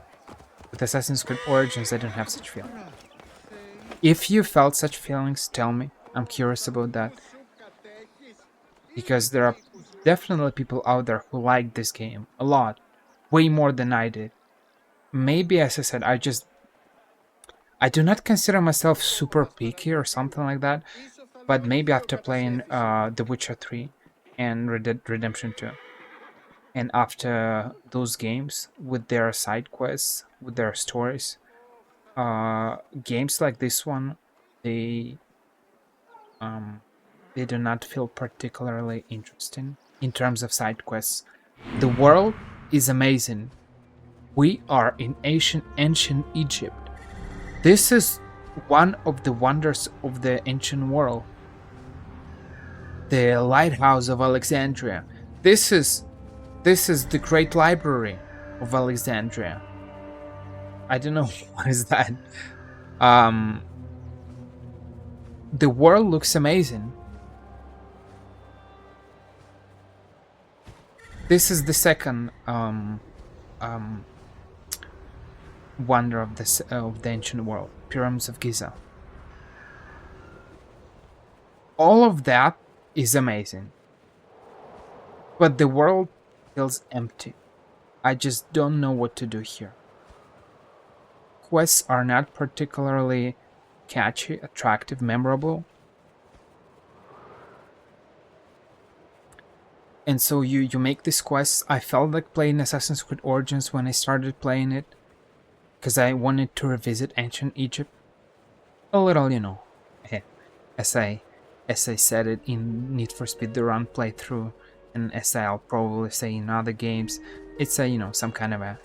[SPEAKER 1] With Assassin's Creed Origins, I don't have such feelings. If you felt such feelings, tell me. I'm curious about that. Because there are definitely people out there who like this game a lot. Way more than I did. Maybe, as I said, I do not consider myself super picky or something like that. But maybe after playing The Witcher 3 and Red Dead Redemption 2. And after those games, with their side quests, with their stories, games like this one, they do not feel particularly interesting in terms of side quests. The world is amazing. We are in ancient Egypt. This is one of the wonders of the ancient world. The Lighthouse of Alexandria. This is the Great Library of Alexandria. I don't know what is that. The world looks amazing. This is the second wonder of the ancient world, Pyramids of Giza. All of that is amazing, but the world feels empty. I just don't know what to do here. Quests are not particularly catchy, attractive, memorable. And so you make this quest. I felt like playing Assassin's Creed Origins when I started playing it, because I wanted to revisit ancient Egypt. A little, you know, as I said it in Need for Speed The Run playthrough, and as I'll probably say in other games, it's a, you know, some kind of a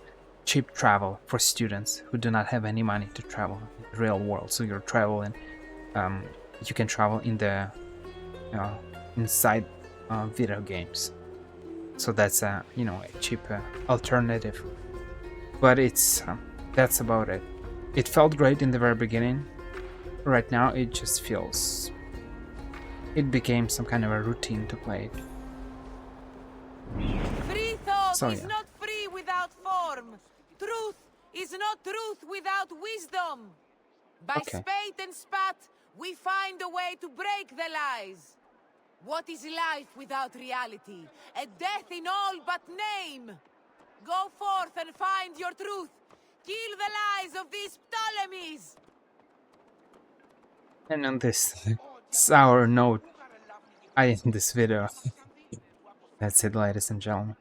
[SPEAKER 1] cheap travel for students who do not have any money to travel in the real world. So you're traveling, you can travel in the inside video games. So that's a, you know, a cheap alternative. But it's that's about it. It felt great in the very beginning. Right now it just feels, it became some kind of a routine to play it.
[SPEAKER 16] Free thought
[SPEAKER 1] So,
[SPEAKER 16] is
[SPEAKER 1] yeah.
[SPEAKER 16] not free without form. Truth is not truth without wisdom. By
[SPEAKER 1] Okay.
[SPEAKER 16] spade and spat, we find a way to break the lies. What is life without reality? A death in all but name. Go forth and find your truth. Kill the lies of these Ptolemies.
[SPEAKER 1] And on this sour note, I end this video. That's it, ladies and gentlemen.